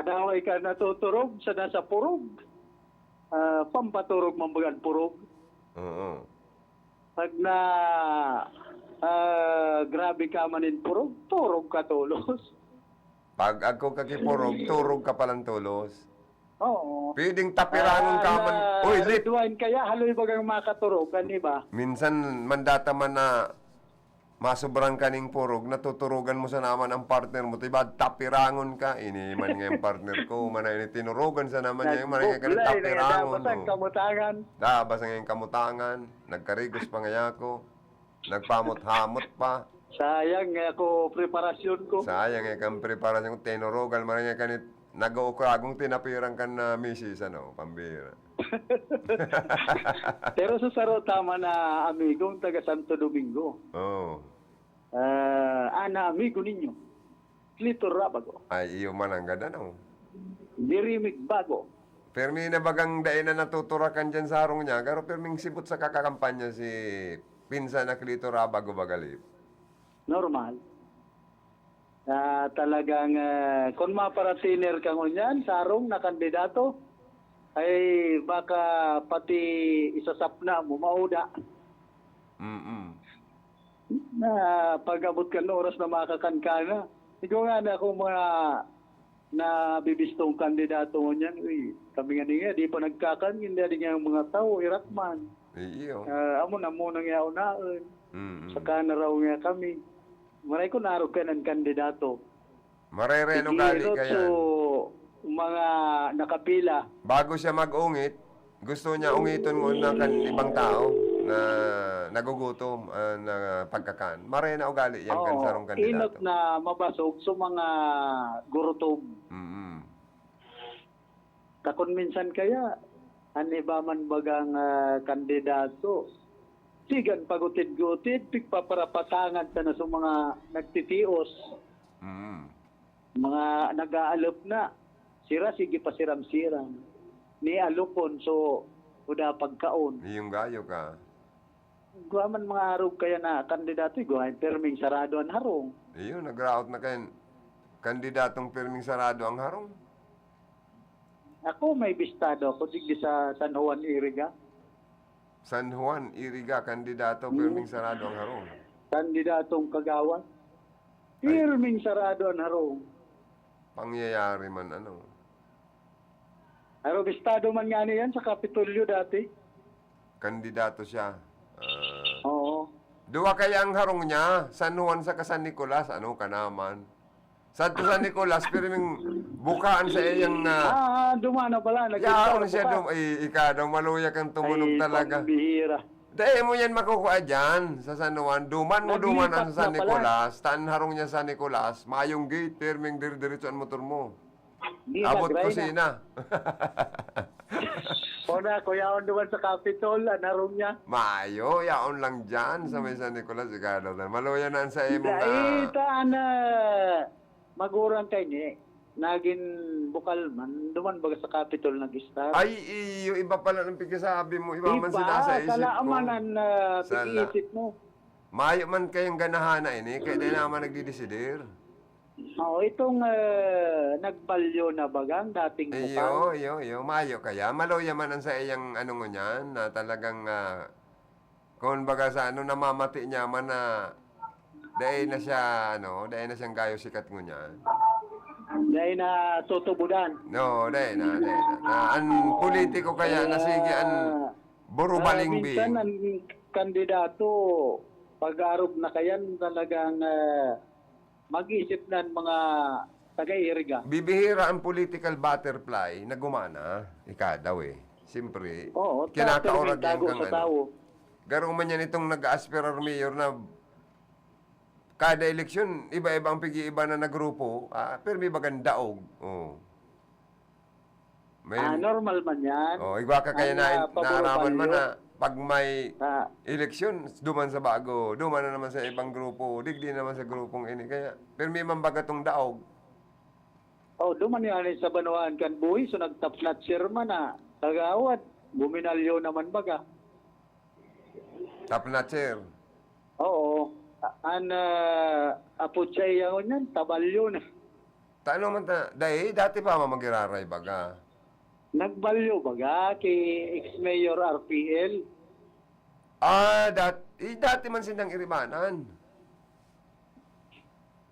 Daway ka natuturog sa nasa purog. Pampaturog mambagan purog. Oo. Pag na grabe ka manin purog, turog ka tulos. Pag ako kakipurog, turog ka palang tulos. Oo. Pwedeng tapirangon ka man. Uy, red lip! wine kaya haloy bagang makaturogan, di ba? Minsan, mandata man na masubrang kaning purog, natuturugan mo sa naman ang partner mo. Diba, tapirangon ka. Ini man nga yung partner ko. Manay ni tinurugan sa naman niya. Manay nga kanang tapirangon. Dapat ang kamutangan. Dabas nga yung kamutangan. Nagkarigos pa nga ako. Nagpamot-hamot pa. Sayang nga ako preparasyon ko. Sayang nga kang preparasyon ko. Tinurugan. Manay nga kanit nag-uukagong tinapirang ka na misis, pambira. Pero sa saro tama na amigong taga Santo Domingo. Oo. Ana amigo ninyo. Clitor Rabago. Ay, iyo man ang ganda, Dirimig Bago. Permi na bagang dain na natuturakan dyan sa harong niya, pero perming sibot sa kakakampanya si Pinsa na Clito Rabago Bagalip. Normal. Talagang kung maparatiner ka ngunyan, sarong na kandidato, ay baka pati isasapna mo, mauda. Na pag-abot ka ng oras na makakankana. Ikaw nga na kung mga na bibistong kandidato mo niyan. Uy, kami nga di pa nagkakan, hindi nga yung mga tao, irakman. Iyo. Amo na muna nga unaon. Mm. Saka na raw nga kami. Maray ko narog ka ng kandidato. Marereno gali Siguro ka to yan. mga nakapila. Bago siya mag-ungit, gusto niya ungiton muna kan ibang tao na nagugutom na pagkakan. Marena ugali yan kan sarong kandidato. Inot na mabasog sa mga gurutom. Mm. Takon minsan kaya, ani ba man bagang kandidato, sigan pagutid-gutid, pigpaparapatangan ta na sa mga nagtitios, Mm. mga nag-aalop na, sira, sige pa siram-siram. Ni alupon, so, kuda pagkaon. Iyong gayo ka. Guaman mga harog kaya na kandidato, guhain perming sarado ang harong. Iyo, nag-route na kayo. Kandidatong pirming sarado ang harong. Ako may bistado ako digdi sa San Juan Iriga. San Juan, Iriga, kandidato pirming sarado ang harong. Kandidatong Kagawan. Pirming sarado ang harong. Pangyayari man ano. Pero bistado man nga yan sa Kapitolyo dati. Kandidato siya. Oo. Duwa kaya ang harong niya, San Juan sa San Nicolas, ano ka naman. Sa San Nicolas, pirming bukaan sa iyang Dumana pala. yaon siya ika daw maluya kang tumunog talaga. Pambihira. Dahil mo yan makukuha dyan sa San Juan. Duman Naglipat sa San na pala. Nicolas. Taan harong niya sa Nicolas. Mayong gate, pirming dir-diretso ang motor mo. Di Abot nagray na. kusina. O na, kuyaon duman sa Capitol, anarong niya. Mayo, yaon lang dyan sa may San Nicolas. Ika daw. Maluya na sa imong Dahil taan na magurang kay ni. Naging bukal man. Duman baga sa Capitol nag-star. Ay, iyo, iba pala ng pagkasabi mo. Iba man sinasa isip ko. Kalaaman ang Sala. pag-iisip mo. Mayo man kayong ganahana ini. Kaya di naman nagdidesidir. Oo, itong nagbalyo na bagang dating bukal. Iyo. Mayo kaya. Maluya man ang sa iyang ano nga niyan. Na talagang, kung baga sa ano, namamati niya man na dahil na siya, dahil na siyang gayo sikat mo niyan. Dahil na tutubudan. No, dahil na. Ang politiko kaya na sige, ang buro balingbing. Minsan ang kandidato, pag-arob na kayan talagang mag-isip na ng mga taga-iriga. Bibihira ang political butterfly na gumana. Ika daw eh. Siyempre, Oo, kinakaurag yan tago kang sa tao. Garo man yan itong nag-aspirar mayor na kada eleksyon, iba-iba ang pigi-iba na nagrupo. Pero may bagang daog. Oh. May, Normal man yan. igwa ka kaya Ang, naaraman man paborbalyo. na pag may Ah, eleksyon, duman sa bago, duman na naman sa ibang grupo, digdi naman sa grupong ini. Kaya, pero may mambaga tong daog. duman yan sa Banuan kan buhi, so nagtapnat sirma na tagawad. Buminalyo naman baga. Tapnatcher. Oo. Aputsay yan yan, tabalyo na. Tanong man dahil dati pa mamagiraray baga. Nagbalyo baga kay ex-mayor RPL. Dati man silang iribanan.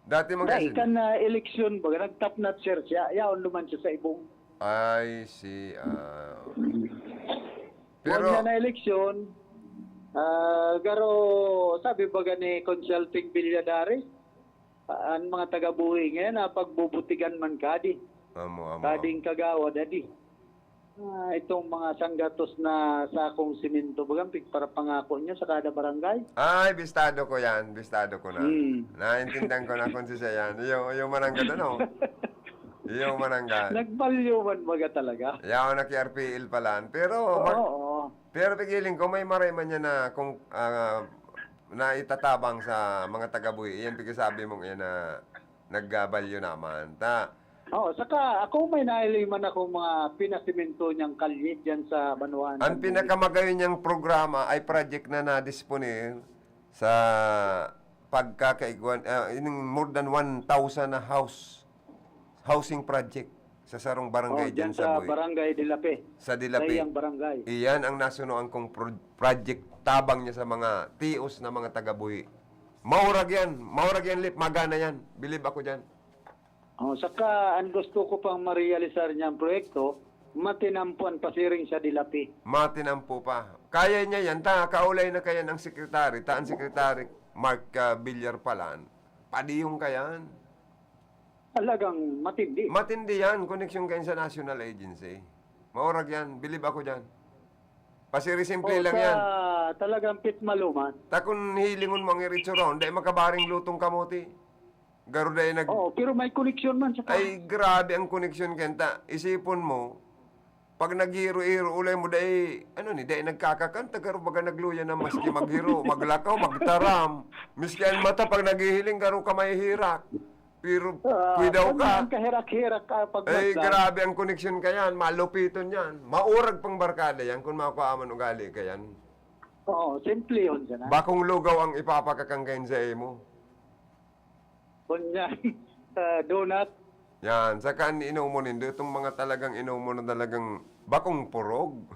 Dati man Dahil kasi. kan eleksyon baga, nagtapnat sir siya. Yaon naman siya sa ibong. I see. Pero Pero, na eleksyon, garo sabi baga ni Consulting Villadares, ang mga taga-buhi ngayon na pagbubutigan man kadi. amo. Kading kagawa dadi. Itong mga sanggatos na sakong simento bagang para pangako niya sa kada barangay. Ay, bistado ko yan. Bistado ko na. Hmm. Naintindihan ko na kung siya yan. Yung mananggat ano? Yung mananggat. Nagbalyo man baga talaga. Yaw na RPL pala. Pero, Oo. pero pigiling ko, may maray man niya na kung na itatabang sa mga taga-buhi. Yan pigisabi mong yan na naggabalyo naman. Saka ako may nailiman ako mga pinasimento niyang kalye dyan sa Banuan. Ang pinakamagayon niyang programa ay project na nadisponil sa pagkakaiguan, more than 1,000 na housing project sa sarong barangay dyan dyan sa sa Buhi. Barangay Dilape. Sa Dilape. Sa iyang barangay. Iyan ang nasunoan kong project tabang niya sa mga tios na mga taga-Buhi. Maurag yan, lip, magana yan. Bilib ako dyan. Saka ang gusto ko pang marealisar niyang proyekto, matinampuan pasiring sa dilapi. Matinampo pa. Kaya niya yan. Kaulay na kaya ng sekretary. Taan sekretary Mark Villar Palan. Padiyong kayan. Talagang matindi. Matindi yan. Koneksyon kayo sa national agency. Maurag yan. Bilib ako dyan. Pasiri-simple lang yan. Talagang pit maluman. Takon hilingon mga iritso ron. Dahil makabaring lutong kamuti. Garo dahil Pero may koneksyon man sa Ay, grabe ang koneksyon kenta. Isipon mo, pag naghiro-hiro, ulay mo dahil, dahil nagkakakanta, garo baga nagluya na maski maghiro, maglakaw, magtaram. Miski ang mata, pag naghihiling, garo ka may hirak. Pero, kuidaw ka. Kahirak-hirak ka pag Ay, grabe ang koneksyon ka yan. Malupiton yan. Maurag pang barkada yan kung makuaman ugali ka yan. Simple yun dyan. Bakong lugaw ang ipapakakangkain sa imo. Kunyan, donut. Yan, saka inuumunin. Itong mga talagang inuumunin talagang bakong purog.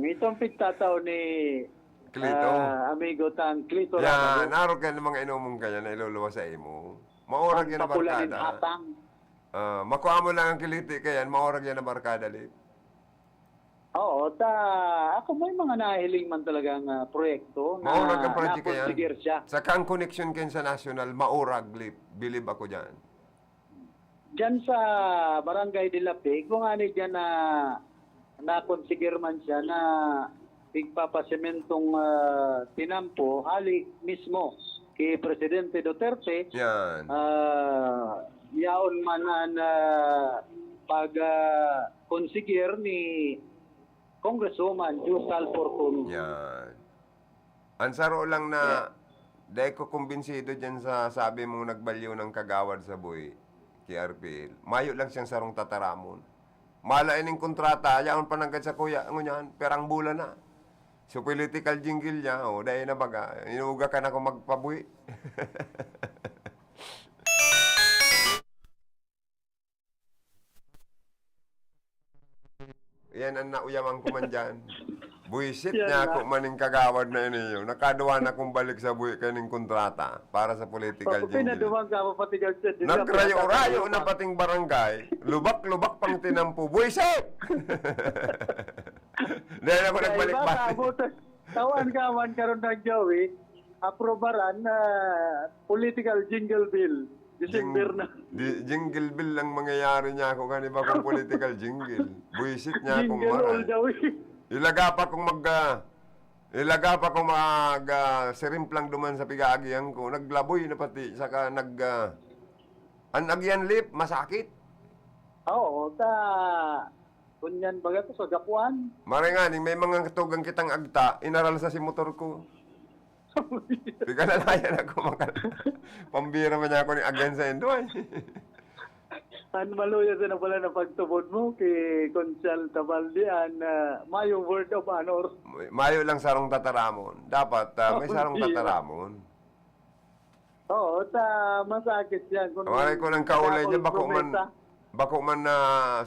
Itong pigtataw ni Klito. amigo tang Klito. Yan, naro ka ng mga inumong kanya na iluluwa sa imo. Maurag yan na Papulanin barkada. hatang. Makuha mo lang ang kiliti ka yan, maurag yan na barkada, Lip. Ako may mga nahiling man talagang proyekto na Maurag ang project ka yan. nakonsigir siya. Saka ang connection kayo sa national, maurag, Lip. Bilib ako dyan. Diyan sa Barangay de la Pig, kung ano dyan na nakonsigir man siya na pigpapasementong tinampo, hali mismo kay Presidente Duterte, Yan. yaon man na pag-konsigir ni Congresswoman Jusal Fortuno. Yan. Ansaro lang na, dahil ko kumbinsido dyan sa sabi mong nagbaliw ng kagawad sa buhay, kay RPL. Mayo lang siyang sarong tataramon. Malain ng kontrata, yaon pa nagad sa kuya, ngunyan, perang bulan na. So, political jingle niya, dahil na baga, inuuga ka na kung magpabuhi. Yan ang nauyamang ko man dyan. Buisit Yan niya na. ako maning kagawad na iniyo. Nakaduwa na kong balik sa buhi kaning kontrata para sa political jingle. Pinaduwag ka papatigal sa Nagrayo-rayo na pating barangay. Lubak-lubak pang tinampu. Buisit! Dahil ako nagbalik-balik. Tawan ka man karon ng Joey, aprobaran na political jingle bill. December na. Jingle bill lang mangyayari niya ako kani ba kung political jingle. Buisit niya akong Jingle all maray. the way. Ilaga pa kong sirimplang duman sa pigaagihan ko. Naglaboy na pati. Saka ang agyan lip, masakit. Kunyan baga to sa Gapuan. Maringaning, may mga katugang kitang agta, inaral sa si motor ko. Di ka nalayan ako pambira man niya ako ni agyan sa endo. Maluya na pala na pagtubod mo kay Consal Tabaldian mayong word of honor. Mayo lang sarong tataramon. Dapat may sarong tataramon. Masakit yan. Maray ko ng kaulay niya, bako man na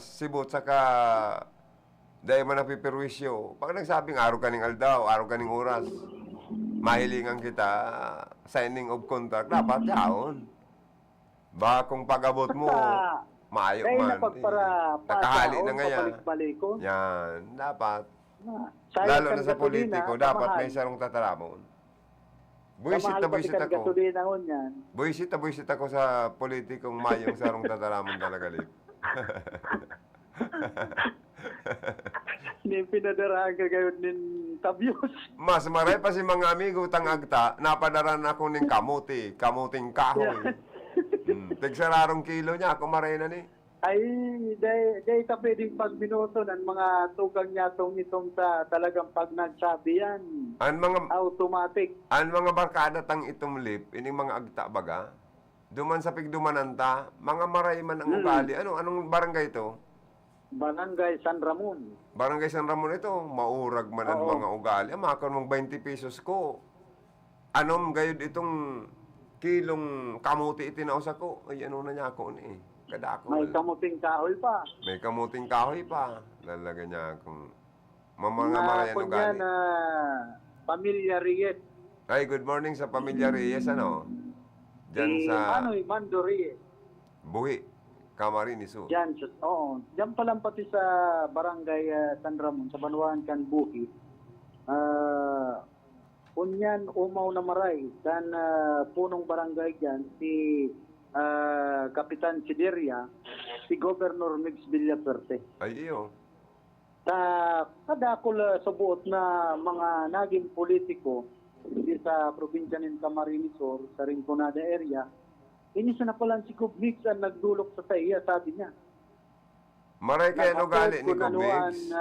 sibot saka dahil man napipirwisyo. Pag nagsabing araw kaning aldaw, araw kaning oras, mahilingan kita, signing of contract, dapat yaon. Kung pag-abot mo, maayo man. Nakahali na nga yan. Yan, dapat. Lalo na sa politiko, dapat may sarong tataramon. Buisit ako. Buisit ako sa politikong mayong sarong tataramon talaga, Lip. Hindi pinadarahan ka gayon nin tabyos. Mas maray pa si mga amigo tang agta, napadaran ako ning kamuting kahoy. Tigsararong kilo niya, ako maray na ni. Ay, day ka pwedeng pagminuto ng mga tugang niya itong sa talagang pag nagsabi yan. Automatic. Ang mga barkada tang itumlip, ining mga agta baga, duman sa pigdumananta, mga maray man ang ugali. Anong barangay ito? Barangay San Ramon. Barangay San Ramon ito, maurag man ang mga ugali. Makakon mong 20 pesos ko. Anom gayud itong kilong kamuti itinausa ko. Ay, ano na niya ako ni kadako. May kamuting kahoy pa. May kamuting kahoy pa. Lalaga niya akong mga marayan ugali. Na Pamilya Reyes. Ay, good morning sa Pamilya Reyes, ano? Diyan sa... Mando Reyes. Buhi, Camarines Sur. Diyan pa lang pati sa barangay San Ramon, sa Banuan Kanbuhi. Kunyan umaw na maray, dan punong barangay dyan, si Kapitan Sideria, si Governor Mix Villaperte. Ay, iyo. Kadakol sa buot na mga naging politiko di sa probinsya ng Camarines Sur, sa Rinconada area, inisa na pala si Gov Mix ang nagdulok sa iya, sabi niya. Maray kayo nugali ni Gov Mix.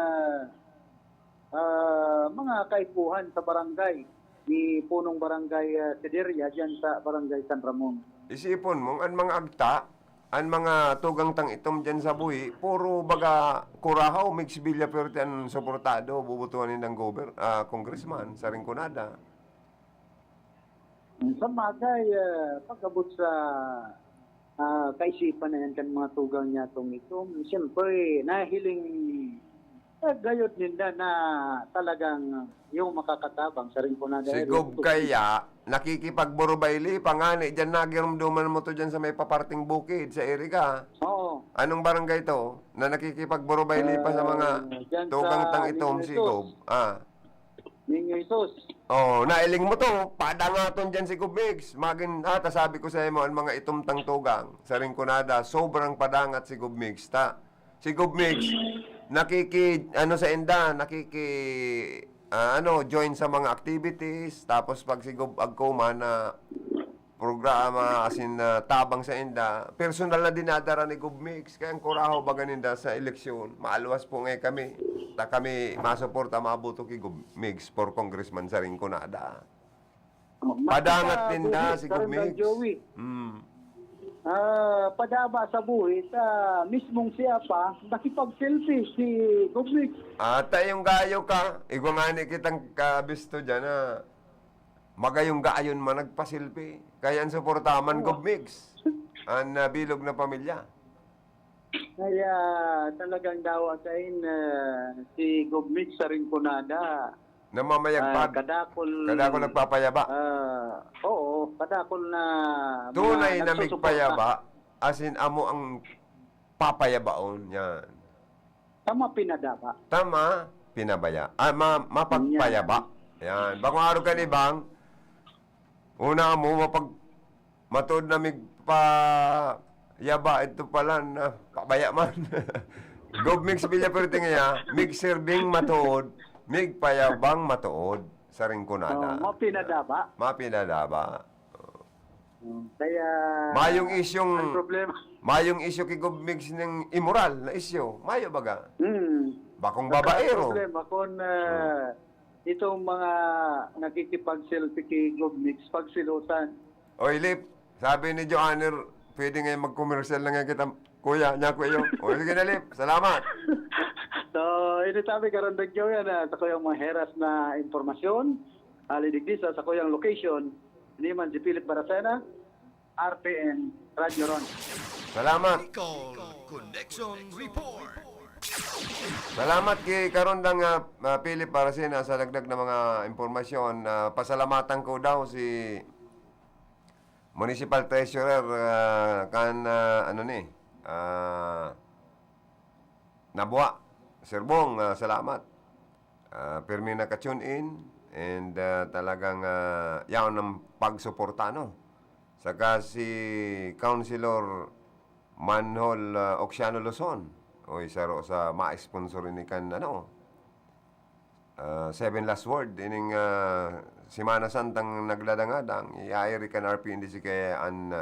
Mga kaipuhan sa barangay, ni punong barangay Sideria, dyan sa barangay San Ramon. Isipon mo, ang mga agta, ang mga tugang tang itom dyan sa buhi, puro baga kurahaw, Mix Villaperte ang suportado, bubutuhanin ng congressman sa Rinconada. Sa bagay, pagkabot sa kaisipan na yan kan mga tugang niya itong ito, siyempre, nahiling gayot nila na talagang yung makakatabang sa Rinconada. Si Gov kaya, nakikipagburubayli, pangani, dyan nagirumduman mo to dyan sa may paparting bukid, sa Erika. Oo. Anong barangay to? Na nakikipagburubayli pa sa mga dyan tugang sa tang itom si Gov. Ninyo Isos. Oh, nailing mo to. Padangaton dyan si Gov Mix. Sabi ko sa mo, ang mga itumtang tugang sa Rinconada, sobrang padangat si Gov Mix. Si Gov Mix, join sa mga activities. Tapos pag si Gov Agcoma na programa, tabang sa inda, personal na dinadara ni Gov Mix. Kaya ang kuraho ba ganinda sa eleksyon, maaluwas po ngayon kami. Kami masuporta mabuto kay Gov Mix for congressman sa Rinconada. Padangat din na si Gov Mix. Padaba sa buhit, mismong siya pa, nakipag-selfie si Gov Mix. Yung gayo ka, igwangani kitang kabisto dyan na magayong gayon man nagpasilpi. Kaya ang suportaman Gov Mix. Ang bilog na pamilya. Kaya talagang dawatain si Gov Mix sa Rinconada. Namamayagpag. Kadakol nagpapayaba. Oo, kadakol na tunay na migpayaba, as in amo ang papayabaon. Yan. Tama pinadaba. Tama, pinabaya. Mapagpayaba. Yan. Bagong araw ka ni Bang, una mo, matod na migpayaba, ito pala na pabaya man. Gov Mix Villaperte nga, mig-serving matuod, mig-payabang matuod sa Rinconada. Mapinadaba. Mapinadaba. Kaya Mayong ang isyong problema. Mayong isyu kay Gov Mix ng immoral na isyu. Mayo baga. Bakong Ang babaero. problema kung itong mga nakikipag-selfie kay Gov Mix, pagsilutan. Oy, Lip, sabi ni Joanner, pwede ngayon mag-commercial lang ngayon kita. Kuya, niya ko iyo. O, sige na, Lip. Salamat. So, sabi karon dagyo yan sa kuyang mga heras na informasyon. Alidigdisa sa kuyang location. Ini man si Philip Baracena, RPN Radio Ron. Salamat. Bicol Connection Report. Salamat kay karondang Philip Baracena sa dagdag na mga impormasyon. Pasalamatan ko daw si Municipal Treasurer Nabuwa. Sir Bong, salamat. Permi na ka-tune in and talagang yaon ng pagsuporta, no? Saka si Councilor Manhol Oxiano Luzon. O isa ro sa ma-sponsor ni kan Seven Last Word ining Simana Santang nagladangadang iayri kan RP hindi si kaya an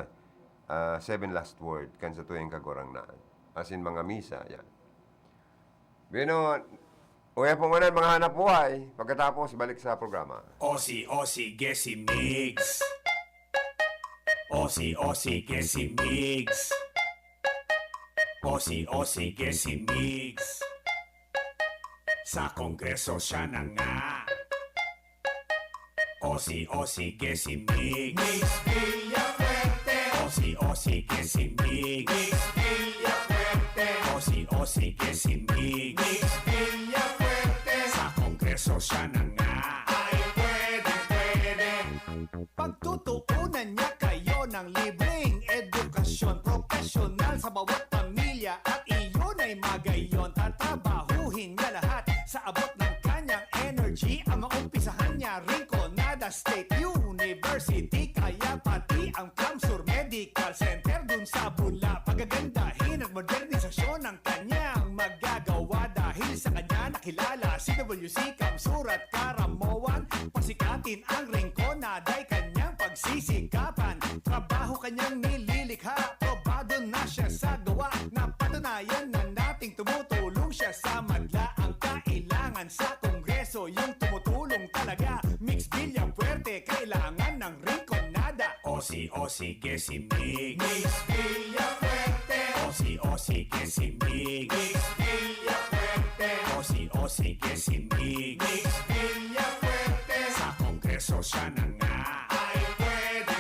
Seven Last Word kan sa tuwing kagurang naan. As in mga misa, yan. Bino, uya po muna mga hanap buhay. Pagkatapos, balik sa programa. Osi, Gesi Mix. Osi, Gesi Mix. Osi, Gesi Mix. Sa kongreso siya na nga. Osi, Gesi Mix. Mix Villafuerte. Osi, Gesi Mix. Mix Villafuerte. Osi, Gesi Mix. Mix Villafuerte. Sa kongreso siya na nga. Ay, pwede. Pagtutuunan niya kayo ng libreng edukasyon profesional. sa State University. Kaya pati ang Kamsur Medical Center dun sa Bula, pagagandahin at modernisasyon ng kanyang magagawa. Dahil sa kanya nakilala si WC Kamsur at Karamoan. Pasikatin ang Rinconada ay kanyang pagsisikapan. Trabaho kanyang nililikha, probado na siya sa gawa. Napatunayan na nating tumutulong siya sa madla. Ang kailangan sa Kongreso yung tumutulong talaga. Mix Villafuerte, kailangan ng Rinconada. Osi que si Mig, Mix Villafuerte. Osi que si Mig, Mix Villafuerte. Osi que si Mig, Mix Villafuerte. Sa Kongreso siya na nga ay pwede.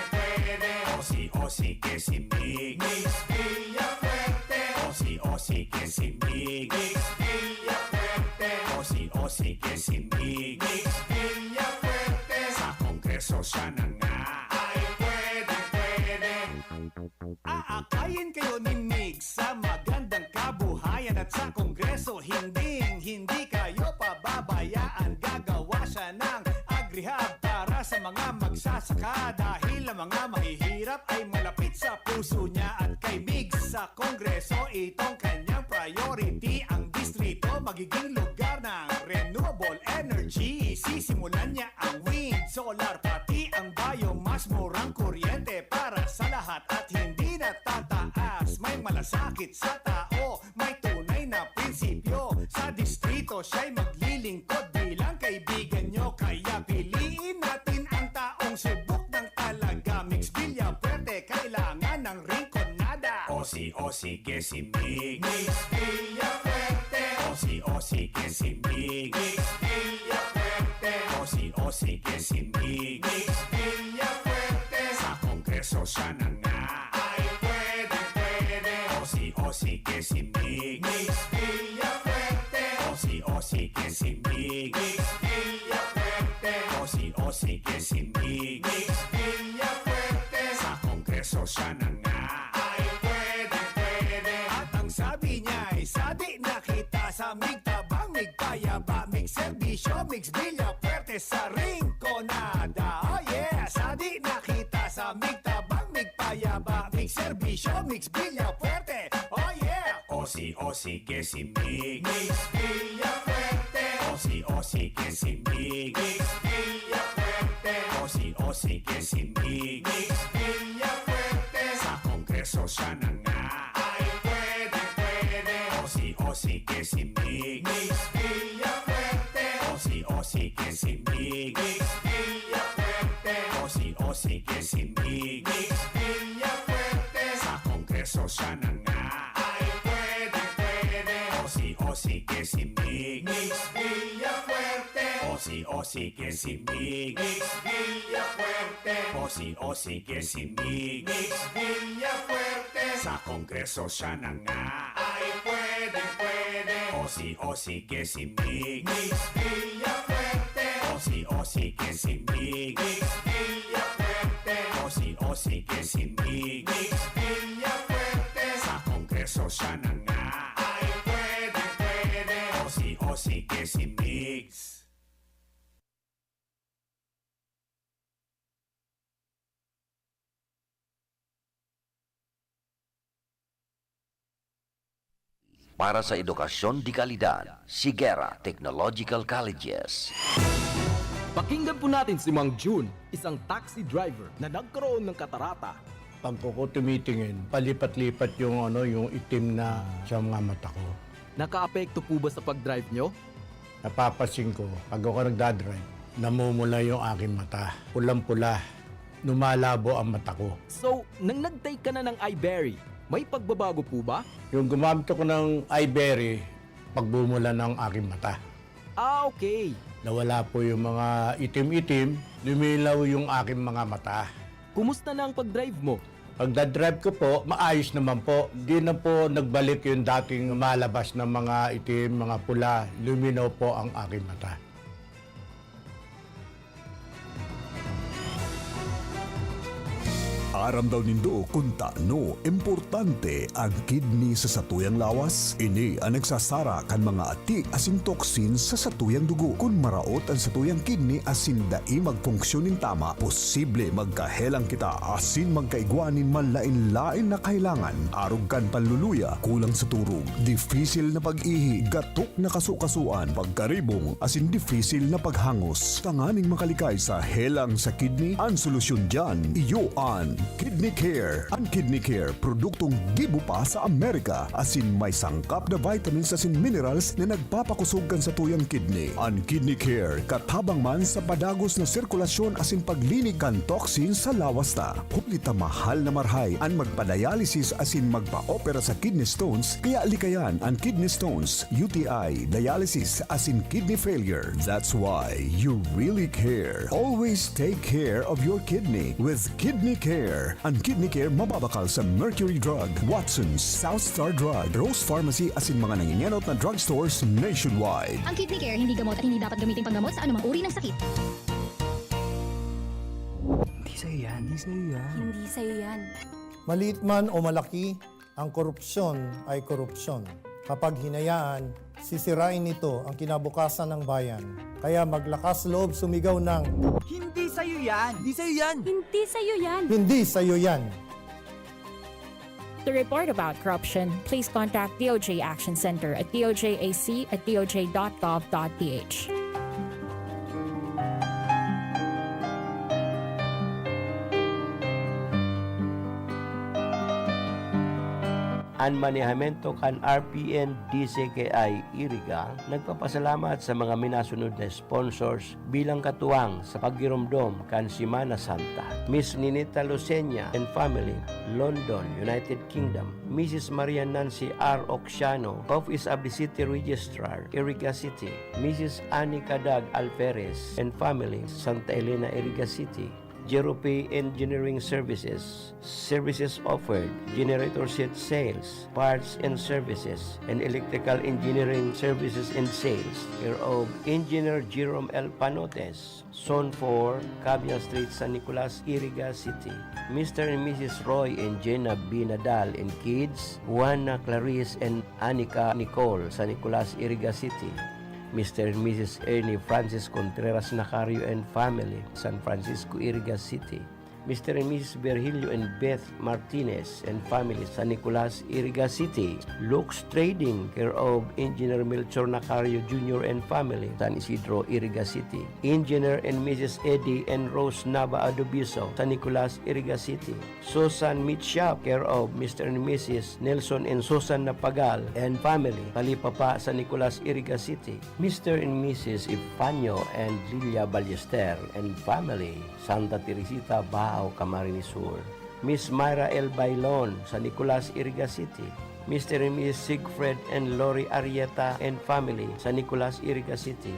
Osi que si Mig, Mix Villafuerte. Osi que si Mig, Mix Villafuerte. Osi que si Mig, Mix Villafuerte. Sa Kongreso siya na nga ay pwede. Aakayin kayo ni Mig sa magandang kabuhayan at sa Kongreso hindi kayo pababayaan. Gagawa siya ng agrihab para sa mga magsasaka. Dahil ang mga mahihirap ay malapit sa puso niya. At kay Mig sa Kongreso, itong kanyang priority. Ang distrito magiging lugar ng renewable energy. Sisimulan niya ang wind, solar, pati ang biomass. Murang kuryente para sa lahat at hindi na tataas. May malasakit sa tao, may tunay na prinsipyo. Sa distrito siya'y maglilingkod bilang kaibigan nyo. Kaya piliin natin ang taong subok ng talaga. Mix Villafuerte, kailangan ng Rinconada. Osi que si Mig, Mix Villafuerte. Osi que si Mig, Mix Villafuerte. Osi que si Mig, Mix Villafuerte. Sa Kongreso siya na nga ay pwede. Osi que si Mig, Mix Villafuerte. Osi que si Mig, Mix Villafuerte. Osi que si Mig, Mix Villafuerte. Sa Kongreso siya na nga ay pwede. At ang sabi niya ay sadi na kita sa Mig Tabang, Mig Payaba, Mig Serbisyo, Mix Villafuerte sa Rinconada. Oh yeah, sadi na kita sa Mig Tabang, Mig Payaba, Mig Serbisyo, Mix Villafuerte. Oh yeah. Osi que si Mig, Mix Villafuerte. Osi que si Mig, Mix Villafuerte. Osi que si Mig, Mix Villafuerte. Sa Kongreso siya na nga ay pwede. Osi que si Mig, Mix Villafuerte. Osi que si Mig, Mix Villafuerte. Osi que si Mig, Mix Villafuerte. Sa Kongreso siya na nga ay pwede. Osi que si Mig, Mix Villafuerte. Osi que si Mig, Mix Villafuerte. Osi que si Mig, Mix Villafuerte. Sa Kongreso siya na nga ay pwede. Osi que si Mig, Mix Villafuerte. Osi que si Mig, Mix Villafuerte. Osi que si Mig, Mix Villafuerte. Sa Kongreso siya na nga ay pwede. Osi que si Mix. Para sa edukasyon di kalidad, Sigera Technological Colleges. Pakinggan po natin si Mang June, isang taxi driver na nagkaroon ng katarata. Pag ko tumitingin, palipat-lipat yung yung itim na sa mga mata ko. Nakaapekto po ba sa pag-drive nyo? Napapansin ko, pag ako nagdadrive, namumula yung aking mata. Pulang-pula, lumalabo ang mata ko. So, nang nag-take ka na ng iBerry, may pagbabago po ba? Yung gumamit ako ng iBerry, pagbumula ng aking mata. Ah, okay. Nawala po yung mga itim-itim, lumilaw yung aking mga mata. Kumusta na ang pag-drive mo? Pagdadrive ko po, maayos naman po. Di na po nagbalik yung dating malabas na mga itim, mga pula. Luminaw po ang aking mata. Aram daw nindo kung taano importante ang kidney sa satuyang lawas. Ini ang nagsasara kan mga ati asin toksin sa satuyang dugo. Kung maraot ang satuyang kidney asin dai magfunksyonin tama, posible magkahelang kita asin magkaigwanin malain-lain na kailangan. Arog kan panluluya, kulang sa turog, difisil na pag-ihi, gatok na kasukasuan, pagkaribong asin difisil na paghangos. Tanganing makalikay sa helang sa kidney, ang solusyon dyan, iyo ang Kidney Care. Ang Kidney Care, produktong gibo pa sa Amerika, asin may sangkap na vitamins asin minerals na nagpapakusog kan sa tuyang kidney. Ang Kidney Care, katabang man sa padagos na sirkulasyon asin paglinig kan toxin sa lawas ta. Hulita mahal na marhay ang magpa-dialysis asin magpa-opera sa kidney stones, kaya likayan ang kidney stones, UTI, dialysis asin kidney failure. That's why you really care. Always take care of your kidney with Kidney Care. Ang Kidney Care mababakal sa Mercury Drug, Watson's, South Star Drug, Rose Pharmacy asin mga nangingenot na drugstores nationwide. Ang Kidney Care hindi gamot at hindi dapat gamitin panggamot sa anumang uri ng sakit. Hindi sa'yo yan. Hindi sa'yo yan. Maliit man o malaki, ang korupsyon ay korupsyon. Kapag hinayaan, sisirain nito ang kinabukasan ng bayan. Kaya maglakas loob sumigaw ng Hindi sa'yo yan. Hindi sa'yo yan. Hindi sa'yo yan. hindi sa'yo yan. To report about corruption, please contact DOJ Action Center at dojAC@doj.gov.ph. Ang manehamiento kan RPN DCKI Iriga nagpapasalamat sa mga minasunod na sponsors bilang katuwang sa paggiromdom kan Semana Santa. Miss Ninita Lucena and family, London, United Kingdom. Mrs. Maria Nancy R. Oxiano, Office of the City Registrar, Iriga City. Mrs. Annie Cadag Alferez and family, Santa Elena, Iriga City. Jerope Engineering Services. Services offered: generator set sales, parts and services, and electrical engineering services and sales. Care of Engineer Jerome L. Panotes, Zone 4, Cabia Street, San Nicolas, Iriga City. Mr. and Mrs. Roy and Jenna B. Nadal and kids, Juana Clarice and Anika Nicole, San Nicolas, Iriga City. Mr. and Mrs. Ernie Francis Contreras Nacario and family, San Francisco, Iriga City. Mr. and Mrs. Virgilio and Beth Martinez and family, San Nicolas, Iriga City. Lux Trading, care of Engineer Melchor Nacario Jr. and family, San Isidro, Iriga City. Engineer and Mrs. Eddie and Rose Nava Adobiso, San Nicolas, Iriga City. Susan Meat Shop, care of Mr. and Mrs. Nelson and Susan Napagal and family, Palipapa, San Nicolas, Iriga City. Mr. and Mrs. Ifanyo and Lilia Ballester and family, Santa Teresita, Bao, Camarines Sur. Miss Myra L. Bailon, San Nicolas, Iriga City. Mr. and Mrs. Sigfred and Lori Arieta and family, San Nicolas, Iriga City.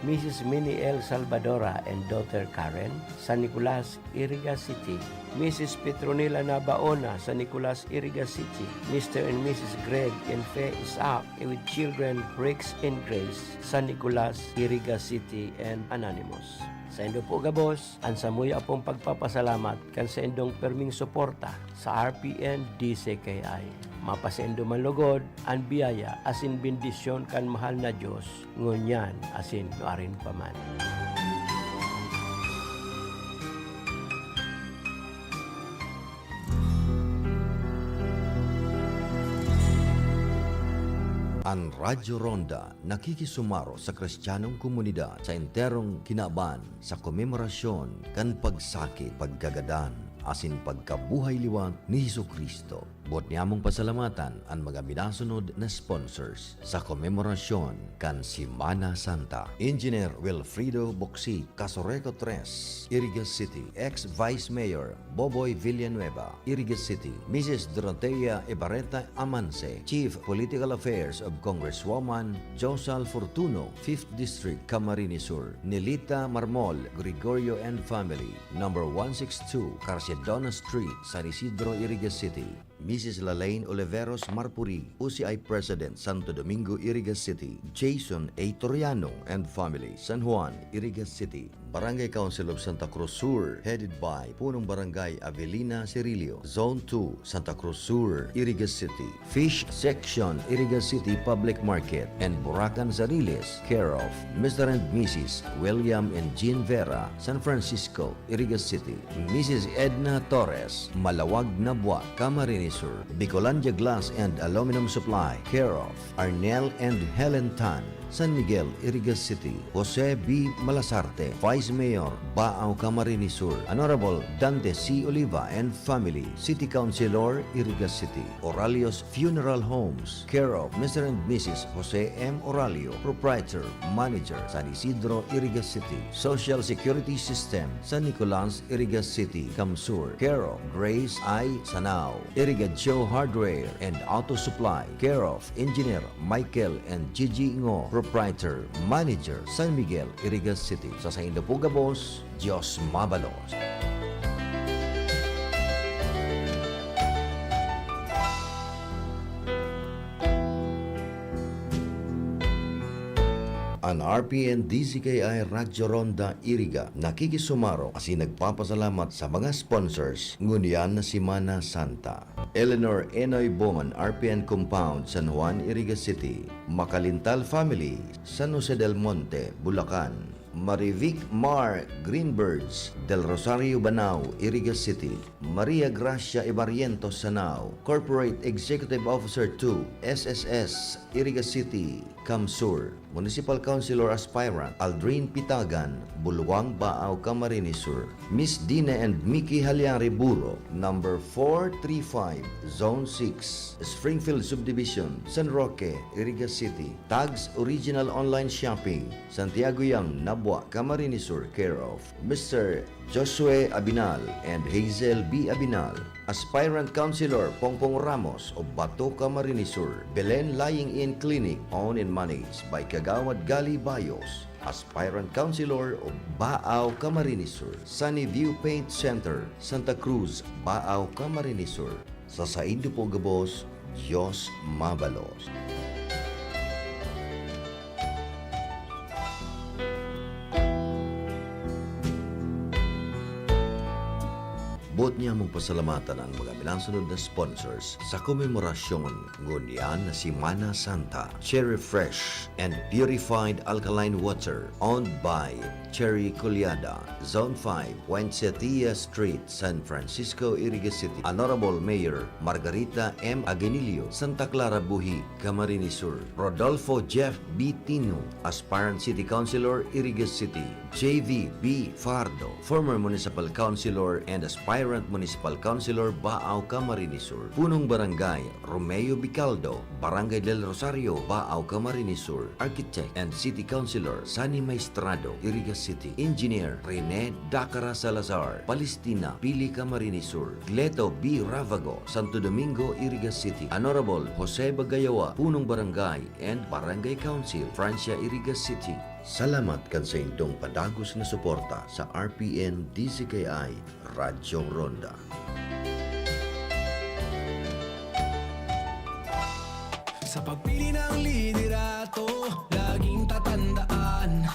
Mrs. Minnie L. Salvadora and daughter Karen, San Nicolas, Iriga City. Mrs. Petronila Nabaona, San Nicolas, Iriga City. Mr. and Mrs. Greg and Faye Isaac with children Rex and Grace, San Nicolas, Iriga City, and Anonymous. Sa indo po gabos, ang samuya pong pagpapasalamat kan sa indong perming suporta sa RPN DCKI. Mapasendo man lugod, ang biyaya asin bendisyon kan mahal na Diyos, ngunyan asin nuarin paman. Ang Radyo Ronda nakikisumaro sa Kristiyanong komunidad sa enterong kinaban sa komemorasyon kan pagsakit, pagkagadan, asin pagkabuhay liwat ni Jesucristo. Bot niyamong pasalamatan ang mga minasunod na sponsors sa komemorasyon kan Semana Santa. Engineer Wilfrido Boxi, Casoreco 3, Iriga City. Ex-Vice Mayor Boboy Villanueva, Iriga City. Mrs. Dorotea Ibarreta Amance, Chief Political Affairs of Congresswoman Josal Fortuno, 5th District, Camarines Sur. Nelita Marmol, Gregorio and family, number 162, Carcedona Street, San Isidro, Iriga City. Mrs. Lalaine Oliveros Marpuri, OCI President, Santo Domingo, Iriga City. Jason A. Toriano and family, San Juan, Iriga City. Barangay Council of Santa Cruz Sur, headed by Punong Barangay Avelina Cirilio. Zone 2, Santa Cruz Sur, Irigas City. Fish Section, Irigas City Public Market and Buracan Zariles, care of Mr. and Mrs. William and Jean Vera, San Francisco, Irigas City. Mrs. Edna Torres, Malawag Nabwa, Camarines Sur. Bicolandia Glass and Aluminum Supply, care of Arnel and Helen Tan, San Miguel, Irigas City. Jose B. Malasarte, Vice Mayor, Baao, Camarines Sur. Honorable Dante C. Oliva and family, City Councilor, Irigas City. Oralios Funeral Homes, care of Mr. and Mrs. Jose M. Oralio, Proprietor, Manager, San Isidro, Irigas City. Social Security System, San Nicolas, Irigas City, Camsur, care of Grace I. Sanao. Irigadjo Hardware and Auto Supply, care of Engineer Michael and Gigi Ngo, Proprietor, Manager, San Miguel, Irigas City. Sa Saindo Pugabos, Diyos Mabalos. Ang RPN DZKI Radyo Ronda Iriga nakikisumaro kasi nagpapasalamat sa mga sponsors ngunyan na si Mana Santa. Eleanor Enoy Bowman RPN Compound, San Juan, Irigas City. Makalintal Family, San Jose del Monte, Bulacan. Marivic Mar Greenbirds del Rosario, Banao, Irigas City. Maria Gracia Ibariento, Sanao. Corporate Executive Officer 2, SSS, Irigas City, Camsur. Municipal Councilor Aspirant Aldrin Pitagan, Buluwang, Baao, Camarines Sur. Miss Dina and Mickey Halyari Buro, number 435, Zone 6, Springfield Subdivision, San Roque, Irigas City. Tags Original Online Shopping, Santiago Yang, Nabwa, Camarines Sur, care of Mr. Josue Abinal and Hazel B. Abinal. Aspirant Councilor Pongpong Ramos of Bato, Camarines Sur. Belen Lying-In Clinic, owned and managed by Kagawad Gali Bayos. Aspirant Councilor of Baao, Camarines Sur. Sunny View Paint Center, Santa Cruz, Baao, Camarines Sur. Sa Saindo Pugabos, Diyos Mabalos. Buot niya mong pasalamatan ang mga minansunod na sponsors sa komemorasyon ngunyan na si Mana Santa. Cherry Fresh and Purified Alkaline Water, owned by Cherry Culiada, Zone 5, Puentetia Street, San Francisco, Irigas City. Honorable Mayor Margarita M. Aguinilio, Santa Clara Buhi, Camarines Sur. Rodolfo Jeff B. Tino, Aspirant City Councilor, Irigas City. JV B. Fardo, former Municipal Councilor and Aspirant Municipal Councilor, Baao, Camarines Sur. Punong Barangay Romeo Bicaldo, Barangay del Rosario, Baao, Camarines Sur. Architect and City Councilor Sani Maestrado, Irigas City. Engineer Rene Dacara Salazar, Palestina, Pili, Camarines Sur. Gleto B. Ravago, Santo Domingo, Irigas City. Honorable Jose Bagayawa, Punong Barangay and Barangay Council, Francia, Irigas City. Salamat kan sa indong padagos na suporta sa RPN DZKI Radyo Ronda. Sa pagpili ng liderato, laging tatandaan,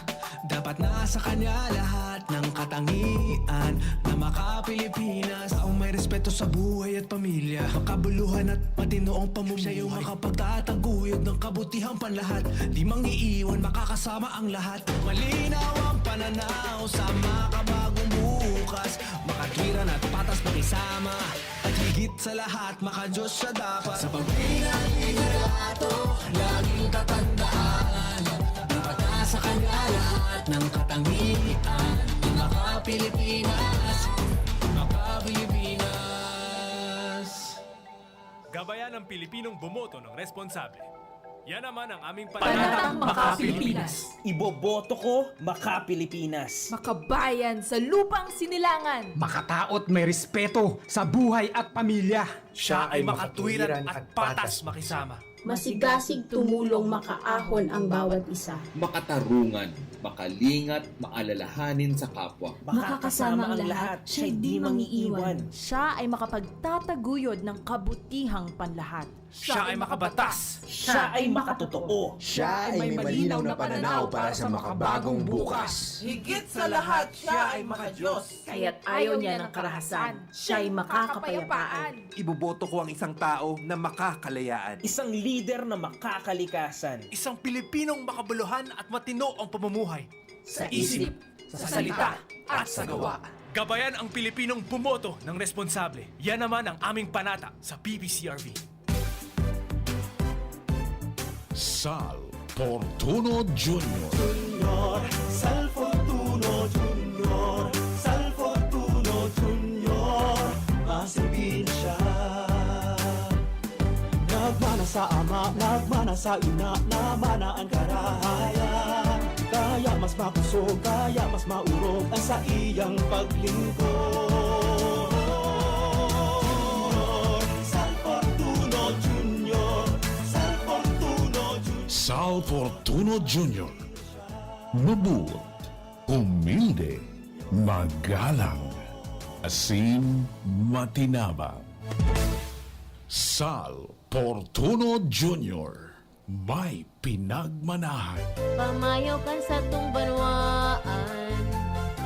dapat nasa kanya lahat ng katangian na makapilipinas. Taong may respeto sa buhay at pamilya, makabuluhan at matinoong pamumuhay. Siya yung makapagtataguyod ng kabutihang panlahat, di mangiiwan, makakasama ang lahat. Malinaw ang pananaw sa makabagong bukas, makatwiran at patas makisama, at higit sa lahat makadiyos siya dapat. Sa pagpili ng liderato, laging tatandaan, dapat nasa kanya lahat ng katangian ng makapilipinas, makapilipinas. Gabayan ng Pilipinong bumoto ng responsable. Yan naman ang aming Panatang Makapilipinas. Iboboto ko Makapilipinas. Makabayan sa lupang sinilangan. Makataot may respeto sa buhay at pamilya. Siya ay makatwiran at patas makisama. Masigasig tumulong makaahon ang bawat isa. Makatarungan, makalingat, maalalahanin sa kapwa. Makakasama ang lahat, siya'y di mangiiwan. Siya ay makapagtataguyod ng kabutihang panlahat. Siya ay makabatas. Siya ay makatotoo. Siya ay may malinaw na pananaw para sa makabagong bukas. Higit sa lahat, siya ay makadiyos. Kaya't ayaw niya ng karahasan, siya'y makakapayapaan. Iboboto ko ang isang tao na makakalayaan. Isang leader na makakalikasan. Isang Pilipinong makabuluhan at matino ang pamumuhay. Sa isip, sa salita, at sa gawa. Gabayan ang Pilipinong bumoto ng responsable. Yan naman ang aming panata sa PPCRV. Sal Fortuno Jr. Sal Fortuno Jr. Sal Fortuno Jr. Masilbi na siya. Nagmana sa ama, nagmana sa ina, namana ang karahayan. Kaya mas mabusog, kaya mas maurog ang sa iyang paglingkod. Sal Fortuno Jr. Sal Fortuno Jr. Sal Fortuno Jr. Mabuot, humilde, magalang, asin, matinabang. Sal Fortuno Jr. May pinagmanahan. Pamayaw kan sa tung banwaan,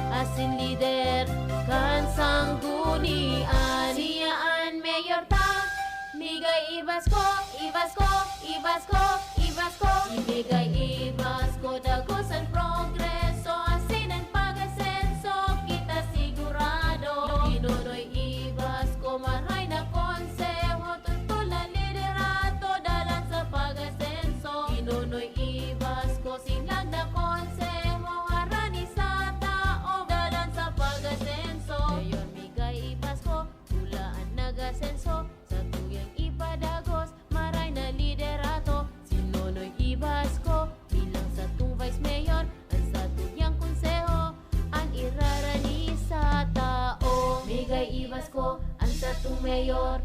asin lider kan sanggunian. Siyaan mayor ta, migay ibas ko, ibas ko, ibas ko, ibas ko. Ibigay ibas ko, dagosan progreso, asin ang pag-asenso, kita sigurado. Inunoy ibas ko, maray na konseho, tuntol na liderato, dalan sa pag-asenso. Inunoy ibas ko, silang na konseho, harani sa tao, dalan sa pag-asenso. Ngayon migay ibas ko, tulaan nag-asenso, sa tuyang ipadagos, maray na liderato. Sinunoy ibas ko, bilang sa tung vice mayor, ang sa tuyang konseho, ang irarani sa tao. Migay ibas ko, ang sa tung mayor,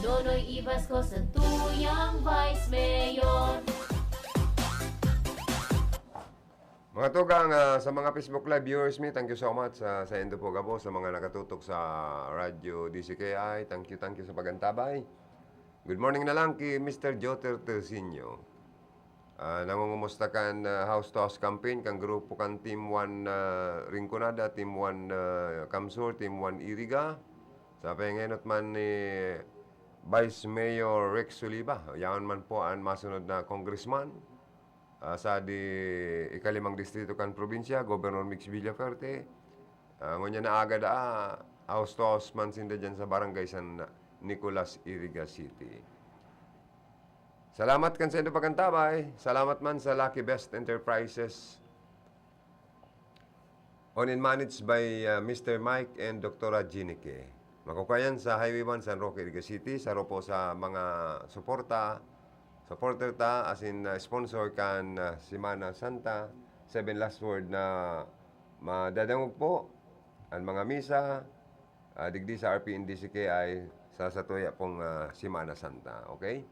Nonoy ibas ko sa tuyang vice mayor. Mga tugang, sa mga Facebook Live viewers me, thank you so much sa Indo po Gabo, sa mga nakatutok sa Radyo DCKI. Thank you sa pagantabay. Good morning na lang kay Mr. Joter Tersinio. Nangungumusta kan House to House campaign, kang grupo kan Team 1 Rinconada, Team 1 Kamsur, Team 1 Iriga. Sa pengenot man ni Vice Mayor Rex Soliva, yan man po ang masunod na congressman. Sa di ikalimang distrito kan probinsya, Governor Mix Villaferte. Ngunya na agad House to House man sinda dyan sa barangay San Nicolas, Iriga City. Salamat kan sa inyo pagkantabay. Salamat man sa Lucky Best Enterprises. Owned and managed by Mr. Mike and Dr. Ginike. Makukayan sa Highway 1 San Roque, Iriga City. Saro po sa mga supporter ta, as in sponsor kan Semana Santa. 7 last word na madadangog po ang mga misa, digdi sa RPNDCKI sa satuya pong Semana Santa. Okay?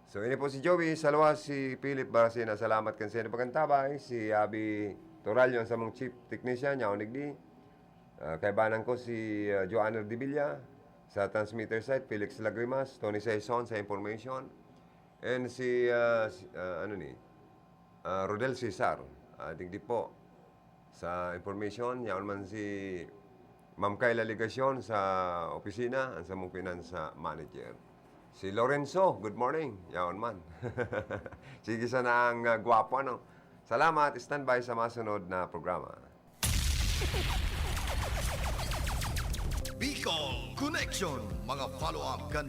So, ini po si Joey, salawa si Philip Barasina, salamat kan sa inyo pagkantabay, si Abby Toralyo, sa mong chief technician, yaw nigdi. Kaibanan ko si Joanna Dibilla, sa transmitter site, Felix Lagrimas, Tony Saison sa information, and si, Rodel Cesar, digdi po, sa information, yaw man si Ma'am Kayla Ligasyon sa opisina, ang sa mong finance manager. Si Lorenzo, good morning. Yaon man. Sige sana ang gwapo, ano? Salamat. Standby sa masunod na programa. Bicol Connection, mga follow-up